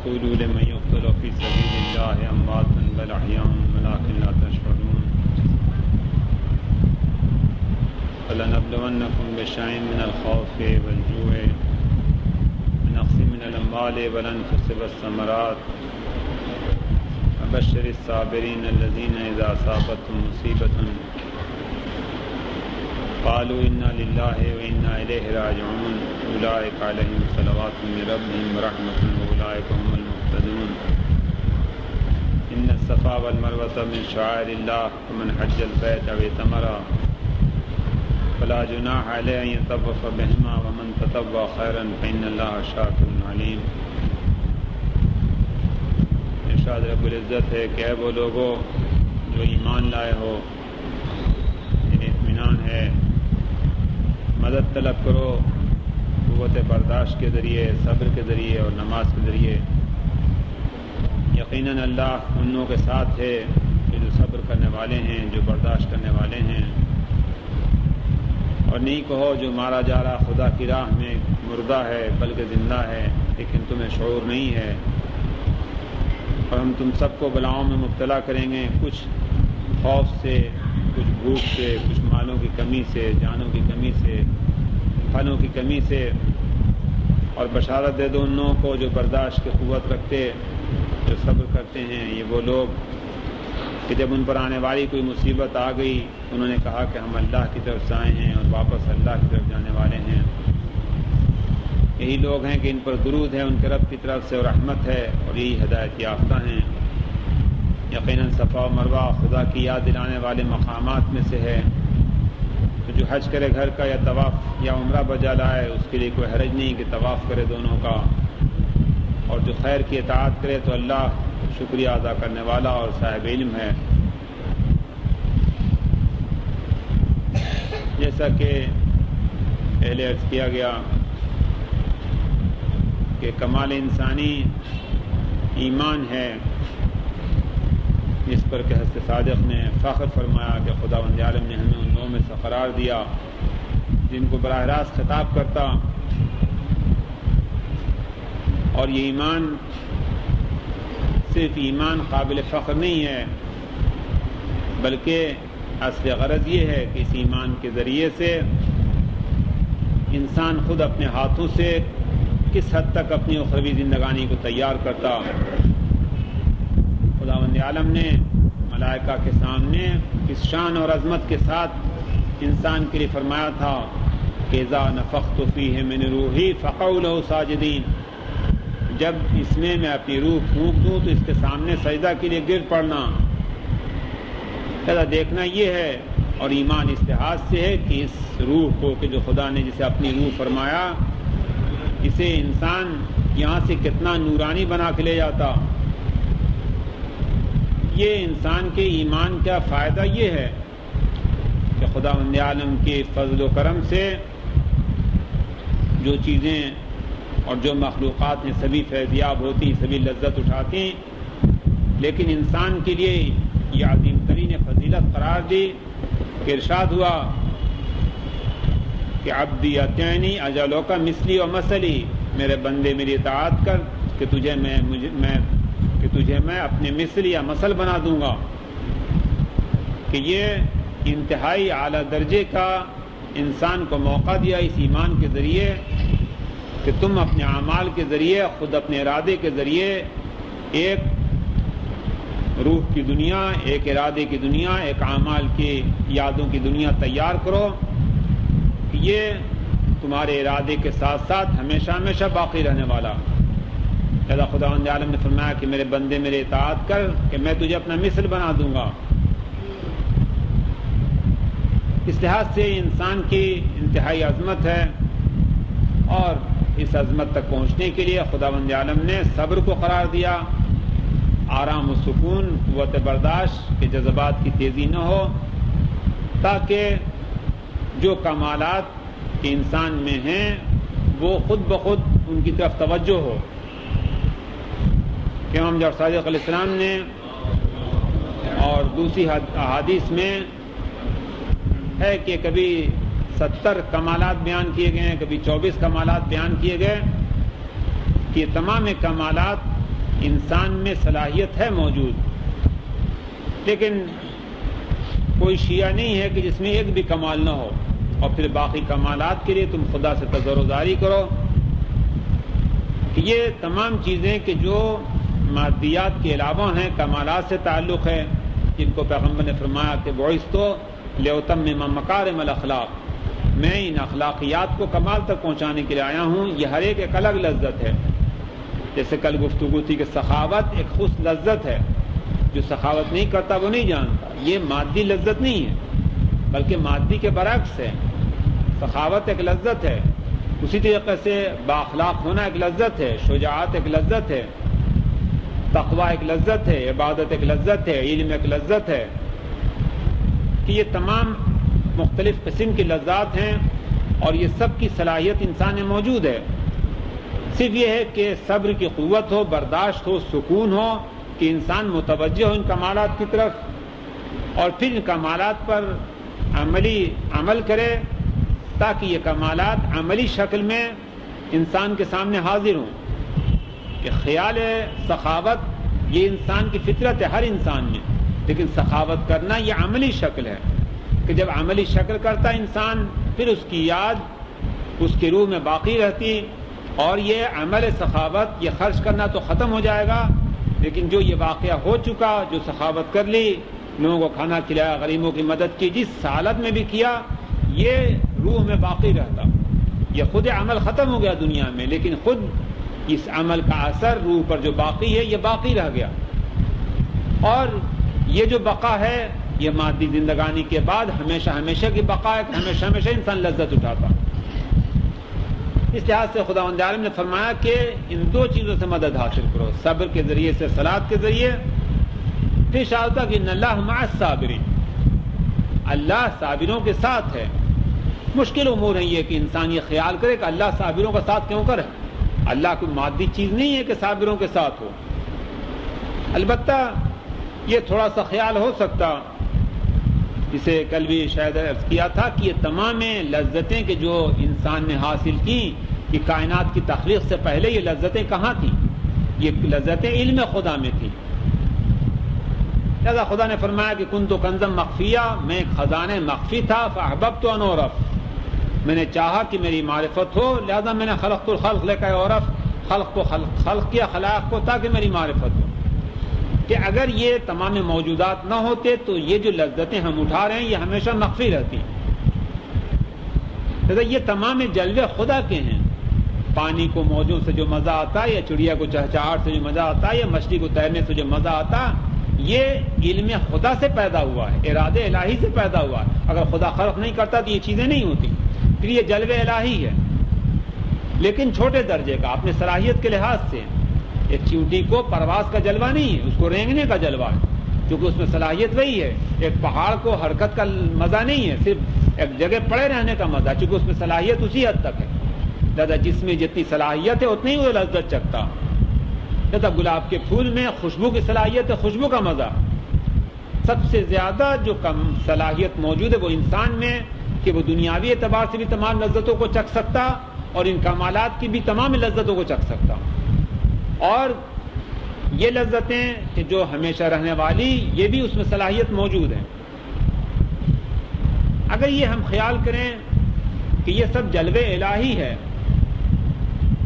تقولوا لمن يقتل في سبيل الله أموات بل أحياء ولكن لا تشعرون فلنبلونكم بشيء من الخوف والجوع ونقص من الأموال والأنفس والثمرات وبشر الصابرين الذين إذا أصابتهم مصيبة قالوا إنا لله وإنا إليه راجعون أولئك عليهم صلوات من ربهم ورحمة وأولئك هم المهتدون إن الصفا والمروة من شعائر الله ومن حج البيت أو اعتمر فلا جناح عليه أن يطوف بهما ومن تطوع خيرا فإن الله شاكر عليم. ارشاد رب العزت ہے کہ اے وہ لوگوں جو ایمان لائے ہو، اطمینان ہے، مدد طلب کرو قوت برداشت کے ذریعے، صبر کے ذریعے اور نماز کے ذریعے. یقیناً اللہ ان لوگوں کے ساتھ ہے کہ جو صبر کرنے والے ہیں، جو برداشت کرنے والے ہیں. اور نہیں کہو جو مارا جا رہا خدا کی راہ میں مردہ ہے بلکہ زندہ ہے، لیکن تمہیں شعور نہیں ہے. اور ہم تم سب کو بلاؤں میں مبتلا کریں گے، کچھ خوف سے، کچھ بھوک سے، کچھ مالوں کی کمی سے، جانوں کی کمی سے، پھلوں کی کمی سے. اور بشارت دے دو ان لوگوں کو جو برداشت کی قوت رکھتے، جو صبر کرتے ہیں. یہ وہ لوگ کہ جب ان پر آنے والی کوئی مصیبت آ گئی انہوں نے کہا کہ ہم اللہ کی طرف سے آئے ہیں اور واپس اللہ کی طرف جانے والے ہیں. یہی لوگ ہیں کہ ان پر درود ہے ان کے رب کی طرف سے اور رحمت ہے، اور یہی ہدایت یافتہ ہیں. یقیناً صفا و مروہ خدا کی یاد دلانے والے مقامات میں سے ہے. تو جو حج کرے گھر کا یا طواف یا عمرہ بجا لائے اس کے لیے کوئی حرج نہیں کہ طواف کرے دونوں کا. اور جو خیر کی اطاعت کرے تو اللہ شکریہ ادا کرنے والا اور صاحب علم ہے. جیسا کہ پہلے عرض کیا گیا کہ کمال انسانی ایمان ہے، جس پر کہ حضرت صادق نے فخر فرمایا کہ خداوند عالم نے ہمیں ان لوگوں میں سے قرار دیا جن کو براہ راست خطاب کرتا. اور یہ ایمان صرف ایمان قابل فخر نہیں ہے، بلکہ اصل غرض یہ ہے کہ اس ایمان کے ذریعے سے انسان خود اپنے ہاتھوں سے کس حد تک اپنی اخروی زندگانی کو تیار کرتا. خداوند عالم نے ملائکہ کے سامنے اس شان اور عظمت کے ساتھ انسان کے لیے فرمایا تھا کہ اذا نفخت فیہ من روحی فقعوا لہ ساجدین. جب اس میں اپنی روح پھونک دوں تو اس کے سامنے سجدہ کے لیے گر پڑنا. دیکھنا یہ ہے. اور ایمان اس لحاظ سے ہے کہ اس روح کو کہ جو خدا نے جسے اپنی روح فرمایا، اسے انسان یہاں سے کتنا نورانی بنا کے لے جاتا. یہ انسان کے ایمان کا فائدہ یہ ہے کہ خداوند عالم کے فضل و کرم سے جو چیزیں اور جو مخلوقات ہیں سبھی فیضیاب ہوتی، سبھی لذت اٹھاتی، لیکن انسان کے لیے یہ عظیم ترین فضیلت قرار دی کہ ارشاد ہوا کہ عبدی اتینی اجلو کا مثلی و مثلی. میرے بندے میری اطاعت کر کہ تجھے میں اپنے مثل یا مثل بنا دوں گا. کہ یہ انتہائی اعلیٰ درجے کا انسان کو موقع دیا اس ایمان کے ذریعے کہ تم اپنے اعمال کے ذریعے، خود اپنے ارادے کے ذریعے ایک روح کی دنیا، ایک ارادے کی دنیا، ایک اعمال کی یادوں کی دنیا تیار کرو. یہ تمہارے ارادے کے ساتھ ساتھ ہمیشہ ہمیشہ باقی رہنے والا. لہذا خداوند عالم نے فرمایا کہ میرے بندے میرے اطاعت کر کہ میں تجھے اپنا مثل بنا دوں گا. اس لحاظ سے انسان کی انتہائی عظمت ہے، اور اس عظمت تک پہنچنے کے لیے خداوند عالم نے صبر کو قرار دیا، آرام و سکون، قوت برداشت کہ جذبات کی تیزی نہ ہو، تاکہ جو کمالات کے انسان میں ہیں وہ خود بخود ان کی طرف توجہ ہو. کہ امام جعفر صادق علیہ السلام نے اور دوسری احادیث میں ہے کہ کبھی 70 کمالات بیان کیے گئے ہیں، کبھی 24 کمالات بیان کیے گئے کہ تمام کمالات انسان میں صلاحیت ہے موجود، لیکن کوئی شیعہ نہیں ہے کہ جس میں ایک بھی کمال نہ ہو، اور پھر باقی کمالات کے لیے تم خدا سے تضرعزاری کرو کہ یہ تمام چیزیں کہ جو مادیات کے علاوہ ہیں، کمالات سے تعلق ہے، جن کو پیغمبر نے فرمایا کہ بعثت لأتمم مکارم الاخلاق، میں ان اخلاقیات کو کمال تک پہنچانے کے لیے آیا ہوں۔ یہ ہر ایک الگ لذت ہے۔ جیسے کل گفتگو تھی کہ سخاوت ایک خاص لذت ہے، جو سخاوت نہیں کرتا وہ نہیں جانتا۔ یہ مادی لذت نہیں ہے، بلکہ مادی کے برعکس ہے۔ سخاوت ایک لذت ہے، اسی طریقے سے بااخلاق ہونا ایک لذت ہے، شجاعت ایک لذت ہے، تقوی ایک لذت ہے، عبادت ایک لذت ہے، علم ایک لذت ہے، کہ یہ تمام مختلف قسم کی لذات ہیں، اور یہ سب کی صلاحیت انسان میں موجود ہے۔ صرف یہ ہے کہ صبر کی قوت ہو، برداشت ہو، سکون ہو، کہ انسان متوجہ ہو ان کمالات کی طرف، اور پھر ان کمالات پر عمل کرے، تاکہ یہ کمالات عملی شکل میں انسان کے سامنے حاضر ہوں۔ کہ خیال سخاوت یہ انسان کی فطرت ہے ہر انسان میں، لیکن سخاوت کرنا یہ عملی شکل ہے، کہ جب عملی شکل کرتا انسان پھر اس کی یاد اس کے روح میں باقی رہتی، اور یہ عمل سخاوت یہ خرچ کرنا تو ختم ہو جائے گا، لیکن جو یہ واقعہ ہو چکا، جو سخاوت کر لی، لوگوں کو کھانا کھلایا، غریبوں کی مدد کی، جس حالت میں بھی کیا، یہ روح میں باقی رہتا۔ یہ خود عمل ختم ہو گیا دنیا میں، لیکن خود اس عمل کا اثر روح پر جو باقی ہے یہ باقی رہ گیا، اور یہ جو بقا ہے یہ مادی زندگانی کے بعد ہمیشہ ہمیشہ کی بقا ہے، ہمیشہ ہمیشہ انسان لذت اٹھاتا۔ اس لحاظ سے خداوند عالم نے فرمایا کہ ان دو چیزوں سے مدد حاصل کرو، صبر کے ذریعے سے، صلاۃ کے ذریعے۔ پھر اشارہ کہ ان اللہ مع الصابرین، اللہ صابروں کے ساتھ ہے۔ مشکل امور ہے یہ کہ انسان یہ خیال کرے کہ اللہ صابروں کا ساتھ کیوں کرے۔ اللہ کوئی مادی چیز نہیں ہے کہ صابروں کے ساتھ ہو۔ البتہ یہ تھوڑا سا خیال ہو سکتا، جسے کل بھی شاید عرض کیا تھا، کہ یہ تمام لذتیں کہ جو انسان نے حاصل کی، کہ کائنات کی تخلیق سے پہلے یہ لذتیں کہاں تھیں؟ یہ لذتیں علم خدا میں تھیں۔ لہذا خدا نے فرمایا کہ کنت کنزا مخفیہ، میں ایک خزانہ مخفی تھا، فاحببت ان اعرف، میں نے چاہا کہ میری معرفت ہو، لہذا میں نے خلقت الخلق لے کر عرف، خلق کو خلق کیا، خلائق کو، تاکہ میری معرفت ہو۔ کہ اگر یہ تمام موجودات نہ ہوتے تو یہ جو لذتیں ہم اٹھا رہے ہیں یہ ہمیشہ مخفی رہتی۔ لہذا یہ تمام جلوے خدا کے ہیں۔ پانی کو موجوں سے جو مزہ آتا ہے، یا چڑیا کو چہچہاہٹ سے جو مزہ آتا ہے، یا مچھلی کو تیرنے سے جو مزہ آتا، یہ علم خدا سے پیدا ہوا ہے، ارادے الہی سے پیدا ہوا ہے۔ اگر خدا خلق نہیں کرتا تو یہ چیزیں نہیں ہوتی۔ پھر یہ جلوے الہی ہے، لیکن چھوٹے درجے کا، اپنے صلاحیت کے لحاظ سے۔ ایک چیونٹی کو پرواز کا جلوہ نہیں ہے، اس کو رینگنے کا جلوہ ہے، کیونکہ اس میں صلاحیت وہی ہے۔ ایک پہاڑ کو حرکت کا مزہ نہیں ہے، صرف ایک جگہ پڑے رہنے کا مزہ، چونکہ اس میں صلاحیت اسی حد تک ہے۔ لہذا جس میں جتنی صلاحیت ہے اتنی ہی وہ لذت چکھتا۔ لہذا گلاب کے پھول میں خوشبو کی صلاحیت ہے، خوشبو کا مزہ۔ سب سے زیادہ جو کم صلاحیت موجود ہے وہ انسان میں، کہ وہ دنیاوی اعتبار سے بھی تمام لذتوں کو چکھ سکتا، اور ان کمالات کی بھی تمام لذتوں کو چکھ سکتا۔ اور یہ لذتیں کہ جو ہمیشہ رہنے والی، یہ بھی اس میں صلاحیت موجود ہے۔ اگر یہ ہم خیال کریں کہ یہ سب جلوے الہی ہے،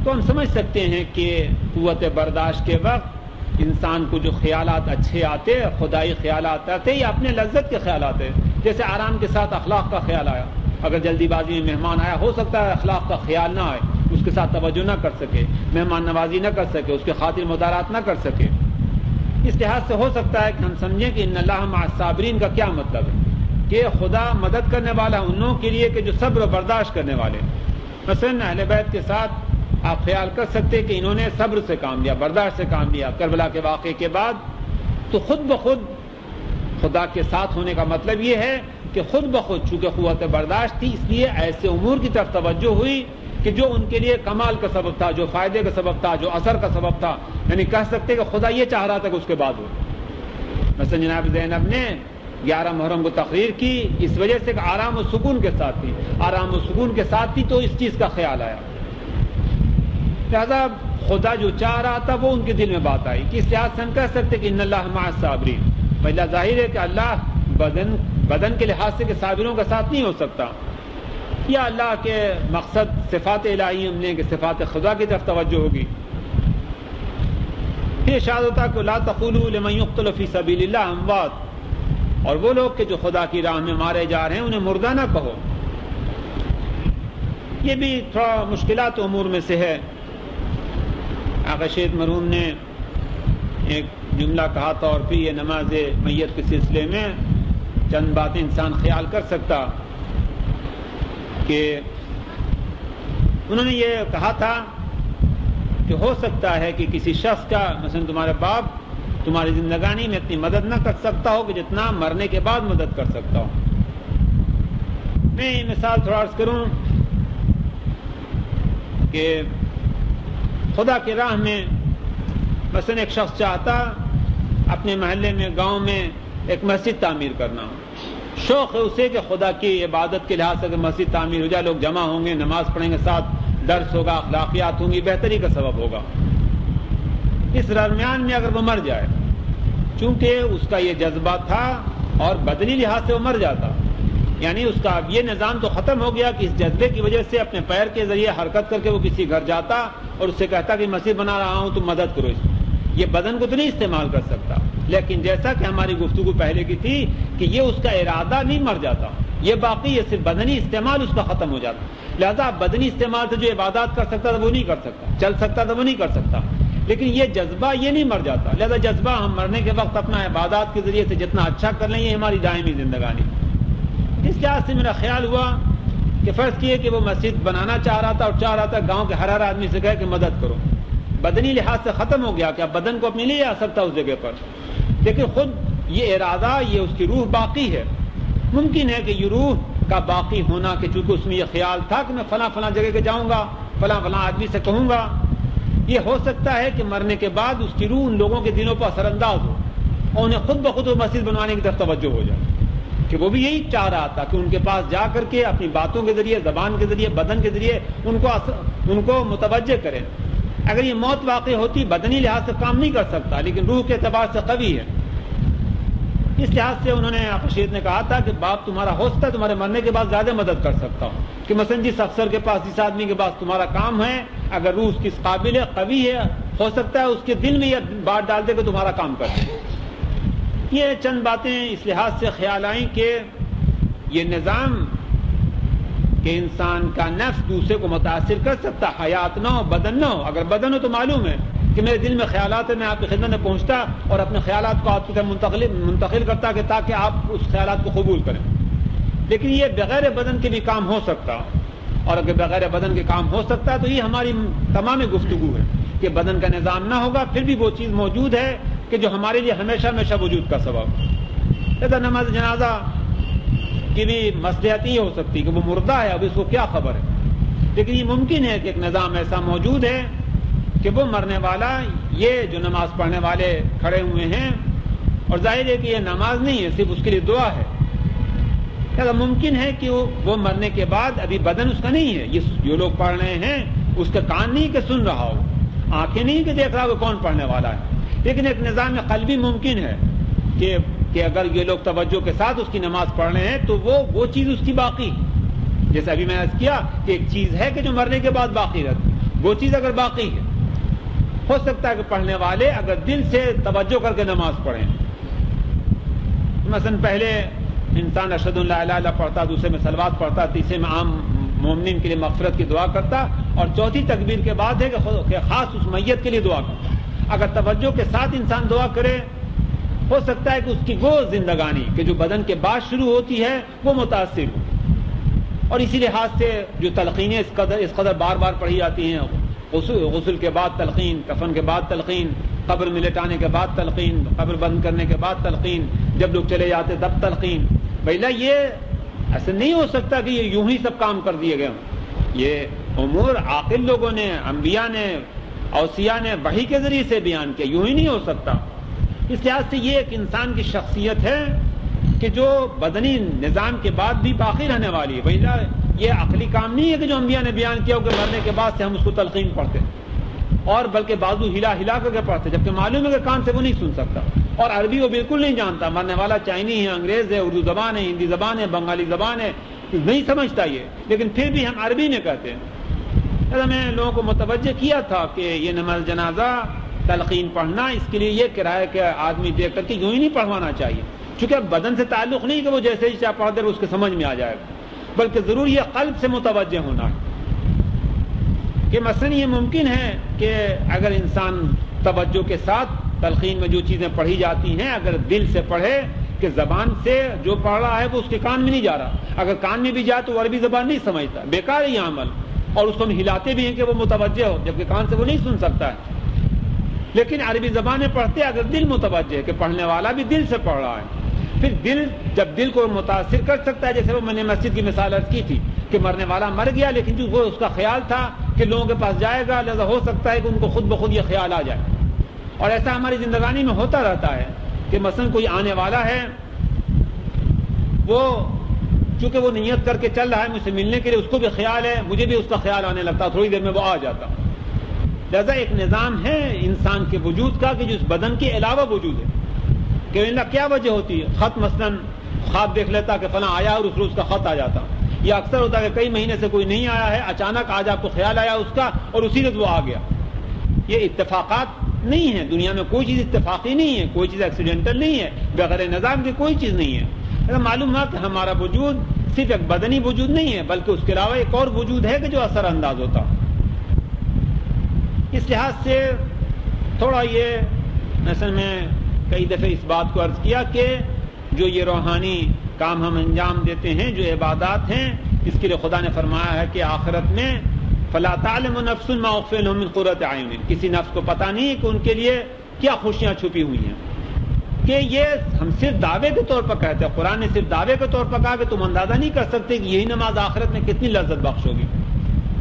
تو ہم سمجھ سکتے ہیں کہ قوت برداشت کے وقت انسان کو جو خیالات اچھے آتے، خدائی خیالات آتے، یا اپنے لذت کے خیالات ہیں۔ جیسے آرام کے ساتھ اخلاق کا خیال آیا، اگر جلدی بازی میں مہمان آیا، ہو سکتا ہے اخلاق کا خیال نہ آئے، اس کے ساتھ توجہ نہ کر سکے، مہمان نوازی نہ کر سکے، اس کے خاطر مدارات نہ کر سکے۔ اس لحاظ سے ہو سکتا ہے کہ ہم سمجھیں کہ ان اللہ مع الصابرین کا کیا مطلب ہے، کہ خدا مدد کرنے والا ان لوگوں کے لیے کہ جو صبر و برداشت کرنے والے۔ مثلا اہل بیت کے ساتھ آپ خیال کر سکتے کہ انہوں نے صبر سے کام لیا، برداشت سے کام لیا کربلا کے واقعے کے بعد، تو خود بخود خدا کے ساتھ ہونے کا مطلب یہ ہے کہ خود بخود چونکہ قوت برداشت تھی، اس لیے ایسے امور کی طرف توجہ ہوئی کہ جو ان کے لیے کمال کا سبب تھا، جو فائدے کا سبب تھا، جو اثر کا سبب تھا۔ یعنی کہہ سکتے کہ خدا یہ چاہ رہا تھا کہ اس کے بعد ہو۔ مثلا جناب زینب نے 11 محرم کو تقریر کی، اس وجہ سے کہ آرام و سکون کے ساتھ تھی، آرام و سکون کے ساتھ تھی تو اس چیز کا خیال آیا۔ لہذا خدا جو چاہ رہا تھا وہ ان کے دل میں بات آئی کہ اس لحاظ سے ہم کہہ سکتے کہ ان اللہ مع الصابرین. پہلا ظاہر ہے کہ اللہ بدن کے لحاظ سے کہ صابروں کا ساتھ نہیں ہو سکتا، یا اللہ کے مقصد صفات الہی ہم نے کہ صفات خدا کی طرف توجہ ہوگی. پھر ارشاد ہوتا کہ لا تقولوا لمن يقتل فی سبیل اللہ اموات، اور وہ لوگ کہ جو خدا کی راہ میں مارے جا رہے ہیں انہیں مردہ نہ کہو. یہ بھی تھوڑا مشکلات امور میں سے ہے. آقا شہید مرحوم نے ایک جملہ کہا تھا، اور پھر یہ نماز میت کے سلسلے میں چند باتیں انسان خیال کر سکتا کہ انہوں نے یہ کہا تھا کہ ہو سکتا ہے کہ کسی شخص کا مثلا تمہارے باپ تمہاری زندگانی میں اتنی مدد نہ کر سکتا ہو کہ جتنا مرنے کے بعد مدد کر سکتا ہو. میں یہ مثال تھوڑا عرض کروں کہ خدا کی راہ میں مثلا ایک شخص چاہتا اپنے محلے میں گاؤں میں ایک مسجد تعمیر کرنا، شوق ہے اسے کہ خدا کی عبادت کے لحاظ سے اگر مسجد تعمیر ہو جائے، لوگ جمع ہوں گے، نماز پڑھیں گے، ساتھ درس ہوگا، اخلاقیات ہوں گی، بہتری کا سبب ہوگا. اس درمیان میں اگر وہ مر جائے، چونکہ اس کا یہ جذبہ تھا اور بدنی لحاظ سے وہ مر جاتا، یعنی اس کا اب یہ نظام تو ختم ہو گیا کہ اس جذبے کی وجہ سے اپنے پیر کے ذریعے حرکت کر کے وہ کسی گھر جاتا اور اس سے کہتا کہ مسجد بنا رہا ہوں تم مدد کرو. یہ بدن کو تو نہیں استعمال کر سکتا، لیکن جیسا کہ ہماری گفتگو پہلے کی تھی کہ یہ اس کا ارادہ نہیں مر جاتا، یہ باقی، یہ صرف بدنی استعمال اس کا ختم ہو جاتا. لہذا بدنی استعمال سے جو عبادات کر سکتا تھا وہ نہیں کر سکتا، چل سکتا تھا وہ نہیں کر سکتا، لیکن یہ جذبہ یہ نہیں مر جاتا. لہذا جذبہ ہم مرنے کے وقت اپنا عبادات کے ذریعے سے جتنا اچھا کر لیں یہ ہماری دائمی زندگانی. اس لحاظ سے میرا خیال ہوا کہ فرض کیے کہ وہ مسجد بنانا چاہ رہا تھا اور چاہ رہا تھا گاؤں کے ہر آدمی سے کہے کہ مدد کرو. بدنی لحاظ سے ختم ہو گیا کہ اب بدن کو اپنے لیے آ سکتا اس جگہ پر، لیکن خود یہ ارادہ، یہ اس کی روح باقی ہے. ممکن ہے کہ یہ روح کا باقی ہونا کہ چونکہ اس میں یہ خیال تھا کہ میں فلاں فلاں جگہ کے جاؤں گا، فلاں فلاں آدمی سے کہوں گا، یہ ہو سکتا ہے کہ مرنے کے بعد اس کی روح ان لوگوں کے دلوں پر اثر انداز ہو اور انہیں خود بخود وہ مسجد بنوانے کی طرف توجہ ہو جائے کہ وہ بھی یہی چاہ رہا تھا کہ ان کے پاس جا کر کے اپنی باتوں کے ذریعے، زبان کے ذریعے، بدن کے ذریعے ان کو متوجہ کرے. اگر یہ موت واقع ہوتی بدنی لحاظ سے کام نہیں کر سکتا لیکن روح کے اعتبار سے قوی ہے. اس لحاظ سے انہوں نے آقا شہید نے کہا تھا کہ باپ تمہارا ہو سکتا ہے تمہارے مرنے کے بعد زیادہ مدد کر سکتا ہوں، کہ مثلا جس افسر کے پاس، جس آدمی کے پاس تمہارا کام ہے، اگر روح اس کی قابل ہے، قوی ہے، ہو سکتا ہے اس کے دل میں یہ بات ڈال دے کہ تمہارا کام کر دے. یہ چند باتیں اس لحاظ سے خیال آئیں کہ یہ نظام کہ انسان کا نفس دوسرے کو متاثر کر سکتا، حیات نہ ہو، بدن نہ ہو. اگر بدن ہو تو معلوم ہے کہ میرے دل میں خیالات ہے، میں آپ کی خدمت میں پہنچتا اور اپنے خیالات کو آپ کی طرف منتقل کرتا کہ تاکہ آپ اس خیالات کو قبول کریں. لیکن یہ بغیر بدن کے بھی کام ہو سکتا، اور اگر بغیر بدن کے کام ہو سکتا ہے تو یہ ہماری تمام گفتگو ہے کہ بدن کا نظام نہ ہوگا پھر بھی وہ چیز موجود ہے کہ جو ہمارے لیے ہمیشہ ہمیشہ وجود کا سبب. جیسا نماز جنازہ کی بھی مصلحت یہ ہو سکتی کہ وہ مردہ ہے، اب اس کو کیا خبر ہے، لیکن یہ ممکن ہے کہ ایک نظام ایسا موجود ہے کہ وہ مرنے والا، یہ جو نماز پڑھنے والے کھڑے ہوئے ہیں، اور ظاہر ہے کہ یہ نماز نہیں ہے، صرف اس کے لیے دعا ہے. کیا ممکن ہے کہ وہ مرنے کے بعد ابھی بدن اس کا نہیں ہے، یہ جو لوگ پڑھ رہے ہیں اس کا کان نہیں کہ سن رہا ہو، آنکھیں نہیں کہ دیکھ رہا ہو کون پڑھنے والا ہے، لیکن ایک نظام قلبی ممکن ہے کہ اگر یہ لوگ توجہ کے ساتھ اس کی نماز پڑھ رہے ہیں تو وہ چیز اس کی باقی، جیسے ابھی میں نے عرض کیا کہ ایک چیز ہے کہ جو مرنے کے بعد باقی رہتی، وہ چیز اگر باقی ہے، ہو سکتا ہے کہ پڑھنے والے اگر دل سے توجہ کر کے نماز پڑھیں. مثلا پہلے انسان اشہد ان لا الہ الا اللہ پڑھتا، دوسرے میں صلوات پڑھتا، تیسرے میں عام مومنین کے لیے مغفرت کی دعا کرتا، اور چوتھی تکبیر کے بعد ہے کہ خاص اس میت کے لیے دعا کرتا. اگر توجہ کے ساتھ انسان دعا کرے ہو سکتا ہے کہ اس کی وہ زندگانی کہ جو بدن کے بعد شروع ہوتی ہے وہ متاثر ہو. اور اسی لحاظ سے جو تلقینیں اس قدر بار بار پڑھی جاتی ہیں، غسل کے بعد تلقین، کفن کے بعد تلقین، قبر میں لٹانے کے بعد تلقین، قبر بند کرنے کے بعد تلقین، جب لوگ چلے جاتے تب تلقین. پہلا یہ ایسا نہیں ہو سکتا کہ یہ یوں ہی سب کام کر دیے گئے ہوں. یہ امور عاقل لوگوں نے، انبیاء نے، اوصیاء نے وحی کے ذریعے سے بیان کیا، یوں ہی نہیں ہو سکتا. اس لحاظ سے یہ ایک انسان کی شخصیت ہے کہ جو بدنی نظام کے بعد بھی باقی رہنے والی ہے. پہلا یہ عقلی کام نہیں ہے کہ جو انبیاء نے بیان کیا کہ مرنے کے بعد سے ہم اس کو تلقین پڑھتے ہیں. اور بلکہ بازو ہلا ہلا کر کے پڑھتے، جبکہ معلوم ہے کہ کان سے وہ نہیں سن سکتا، اور عربی وہ بالکل نہیں جانتا، مرنے والا چائنی ہے، انگریز ہے، اردو زبان ہے، ہندی زبان ہے، بنگالی زبان ہے، نہیں سمجھتا یہ، لیکن پھر بھی ہم عربی میں کہتے ہیں۔ میں لوگوں کو متوجہ کیا تھا کہ یہ نماز جنازہ تلقین پڑھنا، اس کے لیے یہ کرایہ کہ آدمی دیکھ کر کے یوں ہی نہیں پڑھوانا چاہیے، چونکہ اب بدن سے تعلق نہیں کہ وہ جیسے ہی چاہ پڑھ دے اس کے سمجھ میں آ جائے گا، بلکہ ضرور یہ قلب سے متوجہ ہونا ہے کہ مثلا یہ ممکن ہے کہ اگر انسان توجہ کے ساتھ تلقین میں جو چیزیں پڑھی جاتی ہیں اگر دل سے پڑھے کہ زبان سے جو پڑھ رہا ہے وہ اس کے کان میں نہیں جا رہا، اگر کان میں بھی جائے تو وہ عربی زبان نہیں سمجھتا، بیکار ہے یہ عمل، اور اس کو ہم ہلاتے بھی ہیں کہ وہ متوجہ ہو، جبکہ کان سے وہ نہیں سن سکتا ہے۔ لیکن عربی زبانیں پڑھتے اگر دل متوجہ ہے کہ پڑھنے والا بھی دل سے پڑھ رہا ہے، پھر دل جب دل کو متاثر کر سکتا ہے، جیسے وہ میں نے مسجد کی مثال عرض کی تھی کہ مرنے والا مر گیا لیکن جو وہ اس کا خیال تھا کہ لوگوں کے پاس جائے گا، لہذا ہو سکتا ہے کہ ان کو خود بخود یہ خیال آ جائے، اور ایسا ہماری زندگانی میں ہوتا رہتا ہے کہ مثلا کوئی آنے والا ہے، وہ چونکہ وہ نیت کر کے چل رہا ہے مجھ سے ملنے کے لیے، اس کو بھی خیال ہے، مجھے بھی اس کا خیال آنے لگتا، تھوڑی دیر میں وہ آ جاتا۔ لہذا ایک نظام ہے انسان کے وجود کا کہ جو اس بدن کے علاوہ وجود ہے، کہ اللہ کیا وجہ ہوتی ہے، خط مثلا خواب دیکھ لیتا کہ فلاں آیا اور اس روز کا خط آ جاتا، یا اکثر ہوتا ہے کہ کئی مہینے سے کوئی نہیں آیا ہے، اچانک آج آپ کو خیال آیا اس کا اور اسی روز وہ آ گیا۔ یہ اتفاقات نہیں ہے، دنیا میں کوئی چیز اتفاقی نہیں ہے، کوئی چیز ایکسیڈنٹل نہیں ہے، بغیر نظام کی کوئی چیز نہیں ہے۔ معلوم ہے کہ ہمارا وجود صرف ایک بدنی وجود نہیں ہے، بلکہ اس کے علاوہ ایک اور وجود ہے کہ جو اثر انداز ہوتا۔ اس لحاظ سے تھوڑا یہ اصل میں کئی دفعہ اس بات کو عرض کیا کہ جو یہ روحانی کام ہم انجام دیتے ہیں، جو عبادات ہیں، اس کے لیے خدا نے فرمایا ہے کہ آخرت میں فلا تعلم نفس ما اخفی لهم من قرۃ اعین، کسی نفس کو پتہ نہیں ہے کہ ان کے لیے کیا خوشیاں چھپی ہوئی ہیں، کہ یہ ہم صرف دعوے کے طور پر کہتے ہیں، قرآن نے صرف دعوے کے طور پر کہا کہ تم اندازہ نہیں کر سکتے کہ یہی نماز آخرت میں کتنی لذت بخش ہوگی۔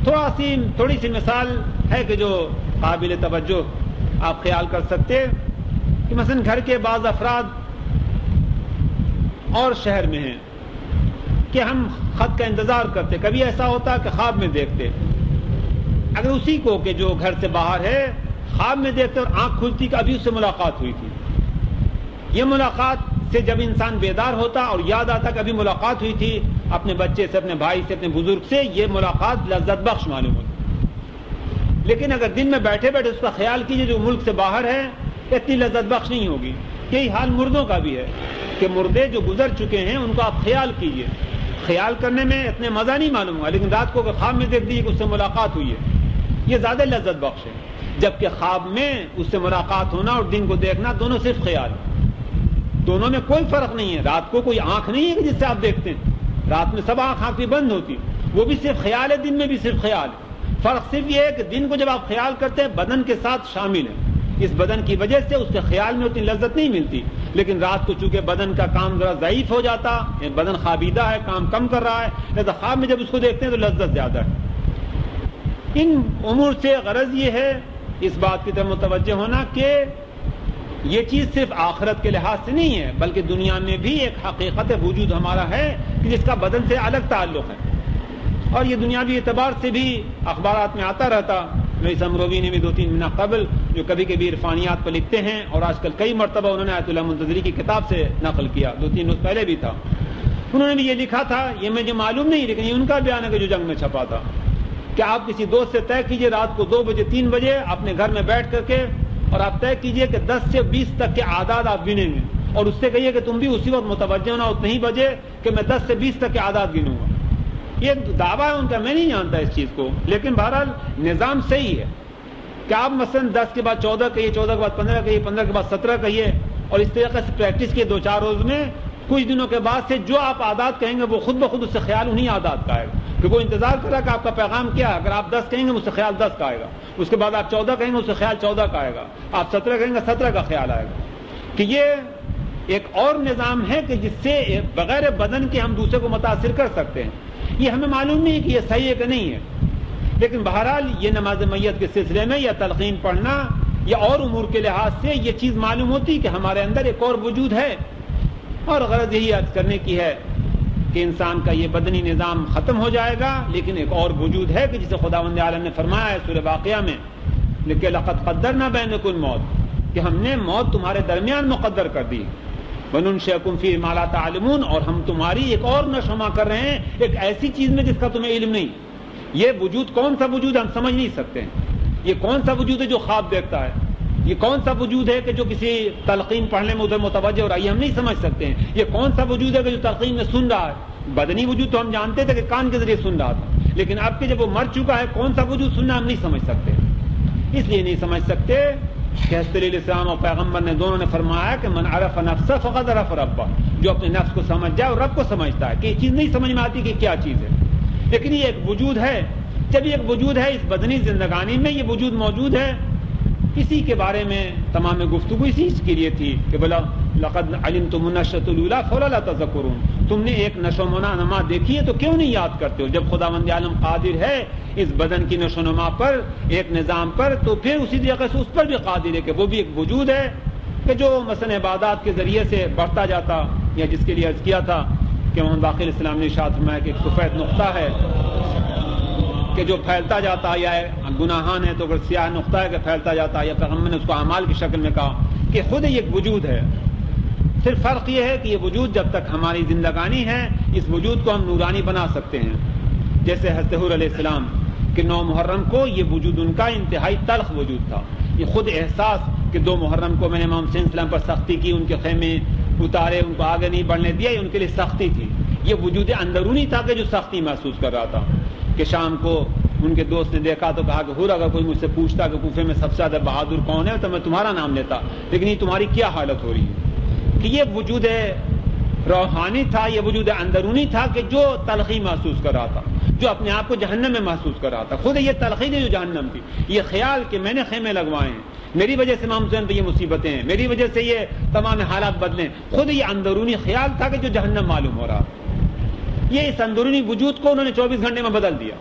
تھوڑی سی مثال ہے کہ جو قابل توجہ آپ خیال کر سکتے کہ مثلا گھر کے بعض افراد اور شہر میں ہیں کہ ہم خط کا انتظار کرتے، کبھی ایسا ہوتا کہ خواب میں دیکھتے، اگر اسی کو کہ جو گھر سے باہر ہے خواب میں دیکھتے اور آنکھ کھلتی کہ ابھی اس سے ملاقات ہوئی تھی، یہ ملاقات سے جب انسان بیدار ہوتا اور یاد آتا کہ ابھی ملاقات ہوئی تھی اپنے بچے سے، اپنے بھائی سے، اپنے بزرگ سے، یہ ملاقات لذت بخش معلوم ہوتی۔ لیکن اگر دن میں بیٹھے بیٹھے اس کا خیال کیجئے جو ملک سے باہر ہے، اتنی لذت بخش نہیں ہوگی۔ یہی حال مردوں کا بھی ہے کہ مردے جو گزر چکے ہیں ان کو آپ خیال کیجئے، خیال کرنے میں اتنے مزہ نہیں معلوم ہوا، لیکن رات کو اگر خواب میں دیکھ دیجیے کہ اس سے ملاقات ہوئی ہے، یہ زیادہ لذت بخش ہے، جبکہ خواب میں اس سے ملاقات ہونا اور دن کو دیکھنا دونوں صرف خیال ہے، دونوں میں کوئی فرق نہیں ہے۔ رات کو کوئی آنکھ نہیں ہے کہ جس سے آپ دیکھتے ہیں، رات میں سب آنکھ بھی بند ہوتی، وہ بھی صرف خیال ہے، دن میں بھی صرف خیال ہے۔ فرق صرف یہ ہے کہ دن کو جب آپ خیال کرتے ہیں بدن کے ساتھ شامل ہے، اس بدن کی وجہ سے اس کے خیال میں اتنی لذت نہیں ملتی، لیکن رات کو چونکہ بدن کا کام ذرا ضعیف ہو جاتا، بدن خوابیدہ ہے، کام کم کر رہا ہے، لہذا خواب میں جب اس کو دیکھتے ہیں تو لذت زیادہ ہے۔ ان امور سے غرض یہ ہے اس بات کی طرف متوجہ ہونا کہ یہ چیز صرف آخرت کے لحاظ سے نہیں ہے، بلکہ دنیا میں بھی ایک حقیقت وجود ہمارا ہے کہ جس کا بدن سے الگ تعلق ہے، اور یہ دنیاوی اعتبار سے بھی اخبارات میں آتا رہتا۔ رئیس امروی نے بھی 2-3 مہینہ قبل جو کبھی کبھی عرفانیات پر لکھتے ہیں، اور آج کل کئی مرتبہ انہوں نے آیت اللہ منتظری کی کتاب سے نقل کیا، 2-3 روز پہلے بھی تھا، انہوں نے بھی یہ لکھا تھا، یہ مجھے معلوم نہیں لیکن یہ ان کا بیان ہے کہ جو جنگ میں چھپا تھا، کہ آپ کسی دوست سے طے کیجئے رات کو 2 بجے 3 بجے اپنے گھر میں بیٹھ کر کے، اور آپ طے کیجئے کہ 10 سے 20 تک کے اعداد آپ گنیں گے، اور اس سے کہیے کہ تم بھی اسی وقت متوجہ ہونا اتنے ہی بجے کہ میں 10 سے 20 تک کے اعداد گنوں گا۔ یہ دعویٰ ہے ان کا، میں نہیں جانتا اس چیز کو، لیکن بہرحال نظام صحیح ہے کہ آپ مثلا 10 کے بعد 14 کہیے، 14 کے بعد 15 کہیے، 15 کے بعد 17 کہیے، اور اس طریقے سے پریکٹس کیے 2-4 روز میں، کچھ دنوں کے بعد سے جو آپ عادات کہیں گے وہ خود بخود اس سے خیال انہی عادات کا آئے گا، کہ وہ انتظار کرا کہ آپ کا پیغام کیا ہے۔ اگر آپ 10 کہیں گے اس سے خیال 10 کا آئے گا، اس کے بعد آپ 14 کہیں گے اس سے خیال 14 کا آئے گا، آپ 17 کہیں گے 17 کا خیال آئے گا، کہ یہ ایک اور نظام ہے کہ جس سے بغیر بدن کے ہم دوسرے کو متاثر کر سکتے ہیں۔ یہ ہمیں معلوم نہیں کہ یہ صحیح ہے کہ نہیں ہے، لیکن بہرحال یہ نماز میت کے سلسلے میں یا تلقین پڑھنا یا اور امور کے لحاظ سے یہ چیز معلوم ہوتی کہ ہمارے اندر ایک اور وجود ہے، اور غرض یہی عرض کرنے کی ہے کہ انسان کا یہ بدنی نظام ختم ہو جائے گا، لیکن ایک اور وجود ہے کہ جسے خداوند عالم نے فرمایا ہے سورہ واقعہ میں لیکن لقد قدرنا بینکم الموت، کہ ہم نے موت تمہارے درمیان مقدر کر دی، وَنُنْشِئُكُمْ فِيهِ مَا لَا تَعْلَمُونَ، اور ہم تمہاری ایک اور نشوما کر رہے ہیں ایک ایسی چیز میں جس کا تمہیں علم نہیں۔ یہ وجود کون سا وجود ہم سمجھ نہیں سکتے ہیں۔ یہ کون سا وجود ہے جو خواب دیکھتا ہے؟ یہ کون سا وجود ہے کہ جو کسی تلقین پڑھنے میں ادھر متوجہ ہو رہا ہے؟ یہ ہم نہیں سمجھ سکتے ہیں۔ یہ کون سا وجود ہے کہ جو تلقین میں سن رہا ہے؟ بدنی وجود تو ہم جانتے تھے کہ کان کے ذریعے سن رہا تھا، لیکن اب کہ جب وہ مر چکا ہے کون سا وجود سننا ہم نہیں سمجھ سکتے۔ اس لیے نہیں سمجھ سکتے کہ حضرت علیہ السلام اور پیغمبر نے دونوں نے فرمایا کہ من عرف نفسہ فقد عرف ربہ، جو اپنے نفس کو سمجھ جائے اور رب کو سمجھتا ہے، کہ یہ چیز نہیں سمجھ میں آتی کہ کیا چیز ہے، لیکن یہ ایک وجود ہے۔ جب یہ ایک وجود ہے اس بدنی زندگانی میں، یہ وجود موجود ہے، اسی کے بارے میں تمام گفتگو اسی کے لیے تھی کہ بلا لقد علمتم النشأۃ الاولیٰ فلولا تذکرون، تم نے ایک نشو و نما دیکھی ہے تو کیوں نہیں یاد کرتے ہو؟ جب خداوند عالم قادر ہے اس بدن کی نشو و نما پر، ایک نظام پر، تو پھر اسی طریقے سے اس پر بھی قادر ہے کہ وہ بھی ایک وجود ہے کہ جو مثلا عبادات کے ذریعے سے بڑھتا جاتا، یا جس کے لیے عرض کیا تھا کہ محمد باقر السلام نے ارشاد فرمایا کہ ایک سفید نقطہ ہے کہ جو پھیلتا جاتا، یا گناہان ہے تو اگر سیاہ نقطہ ہے کہ پھیلتا جاتا، یا پیغمبر نے اس کو اعمال کی شکل میں کہا کہ خود یہ ایک وجود ہے۔ صرف فرق یہ ہے کہ یہ وجود جب تک ہماری زندگانی ہے اس وجود کو ہم نورانی بنا سکتے ہیں، جیسے حضرت حور علیہ السلام کہ 9 محرم کو یہ وجود ان کا انتہائی تلخ وجود تھا، یہ خود احساس کہ 2 محرم کو میں نے امام حسین السلام پر سختی کی، ان کے خیمے اتارے، ان کو آگے نہیں بڑھنے دیا، یہ ان کے لیے سختی تھی۔ یہ وجود اندرونی تھا کہ جو سختی محسوس کر رہا تھا، کہ شام کو ان کے دوست نے دیکھا تو کہا کہ حور اگر کوئی مجھ سے پوچھتا کہ کوفے میں سب سے زیادہ بہادر کون ہے تو میں تمہارا نام لیتا، لیکن یہ تمہاری کیا حالت ہو رہی ہے؟ کہ یہ وجود روحانی تھا، یہ وجود اندرونی تھا کہ جو تلخی محسوس کر رہا تھا، جو اپنے آپ کو جہنم میں محسوس کر رہا تھا۔ خود یہ تلخی تھی جو جہنم تھی، یہ خیال کہ میں نے خیمے لگوائے ہیں، میری وجہ سے امام حسین پہ یہ مصیبتیں ہیں، میری وجہ سے یہ تمام حالات بدلیں، خود یہ اندرونی خیال تھا کہ جو جہنم معلوم ہو رہا تھا۔ یہ اس اندرونی وجود کو انہوں نے 24 گھنٹے میں بدل دیا،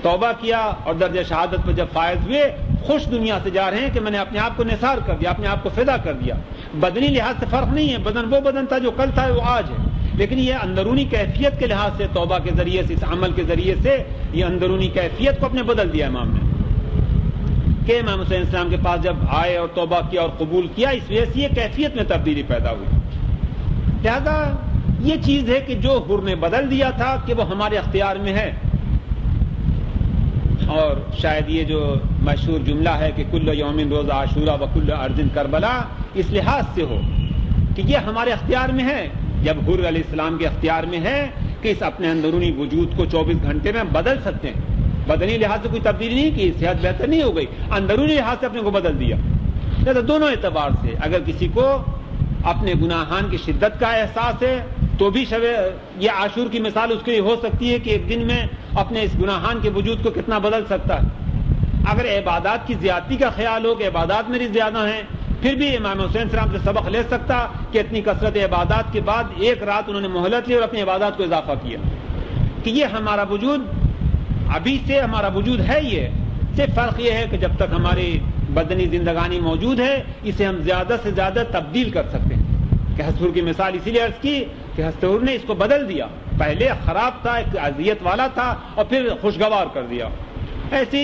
توبہ کیا، اور درجہ شہادت پر جب فائز ہوئے خوش دنیا سے جا رہے ہیں کہ میں نے اپنے آپ کو نثار کر دیا، اپنے آپ کو فدا کر دیا۔ بدنی لحاظ سے فرق نہیں ہے، بدن وہ بدن تھا جو کل تھا وہ آج ہے، لیکن یہ اندرونی کیفیت کے لحاظ سے توبہ کے ذریعے سے، اس عمل کے ذریعے سے یہ اندرونی کیفیت کو اپنے بدل دیا امام نے، کہ امام حسین السلام کے پاس جب آئے اور توبہ کیا اور قبول کیا، اس وجہ سے یہ کیفیت میں تبدیلی پیدا ہوئی۔ لہذا یہ چیز ہے کہ جو حر نے بدل دیا تھا کہ وہ ہمارے اختیار میں ہے، اور شاید یہ جو مشہور جملہ ہے کہ کل یوم روز عاشورہ و کل ارض کربلا، اس لحاظ سے ہو کہ یہ ہمارے اختیار میں ہے، جب حر علیہ السلام کے اختیار میں ہے کہ اس اپنے اندرونی وجود کو 24 گھنٹے میں بدل سکتے ہیں۔ بدنی لحاظ سے کوئی تبدیلی نہیں کی، صحت بہتر نہیں ہو گئی، اندرونی لحاظ سے اپنے کو بدل دیا۔ لہذا دونوں اعتبار سے اگر کسی کو اپنے گناہان کی شدت کا احساس ہے تو بھی یہ عاشور کی مثال اس کے لیے ہو سکتی ہے کہ ایک دن میں اپنے اس گناہان کے وجود کو کتنا بدل سکتا ہے۔ اگر عبادات کی زیادتی کا خیال ہو کہ عبادات میری زیادہ ہیں، پھر بھی امام حسین السلام سے سبق لے سکتا کہ اتنی کثرت عبادات کے بعد ایک رات انہوں نے مہلت لی اور اپنی عبادات کو اضافہ کیا، کہ یہ ہمارا وجود ابھی سے ہمارا وجود ہے۔ یہ صرف فرق یہ ہے کہ جب تک ہماری بدنی زندگانی موجود ہے اسے ہم زیادہ سے زیادہ تبدیل کر سکتے ہیں۔ کہ حضور کی مثال اسی لیے عرض کی کہ حضور نے اس کو بدل دیا، پہلے خراب تھا، ایک اذیت والا تھا، اور پھر خوشگوار کر دیا۔ ایسی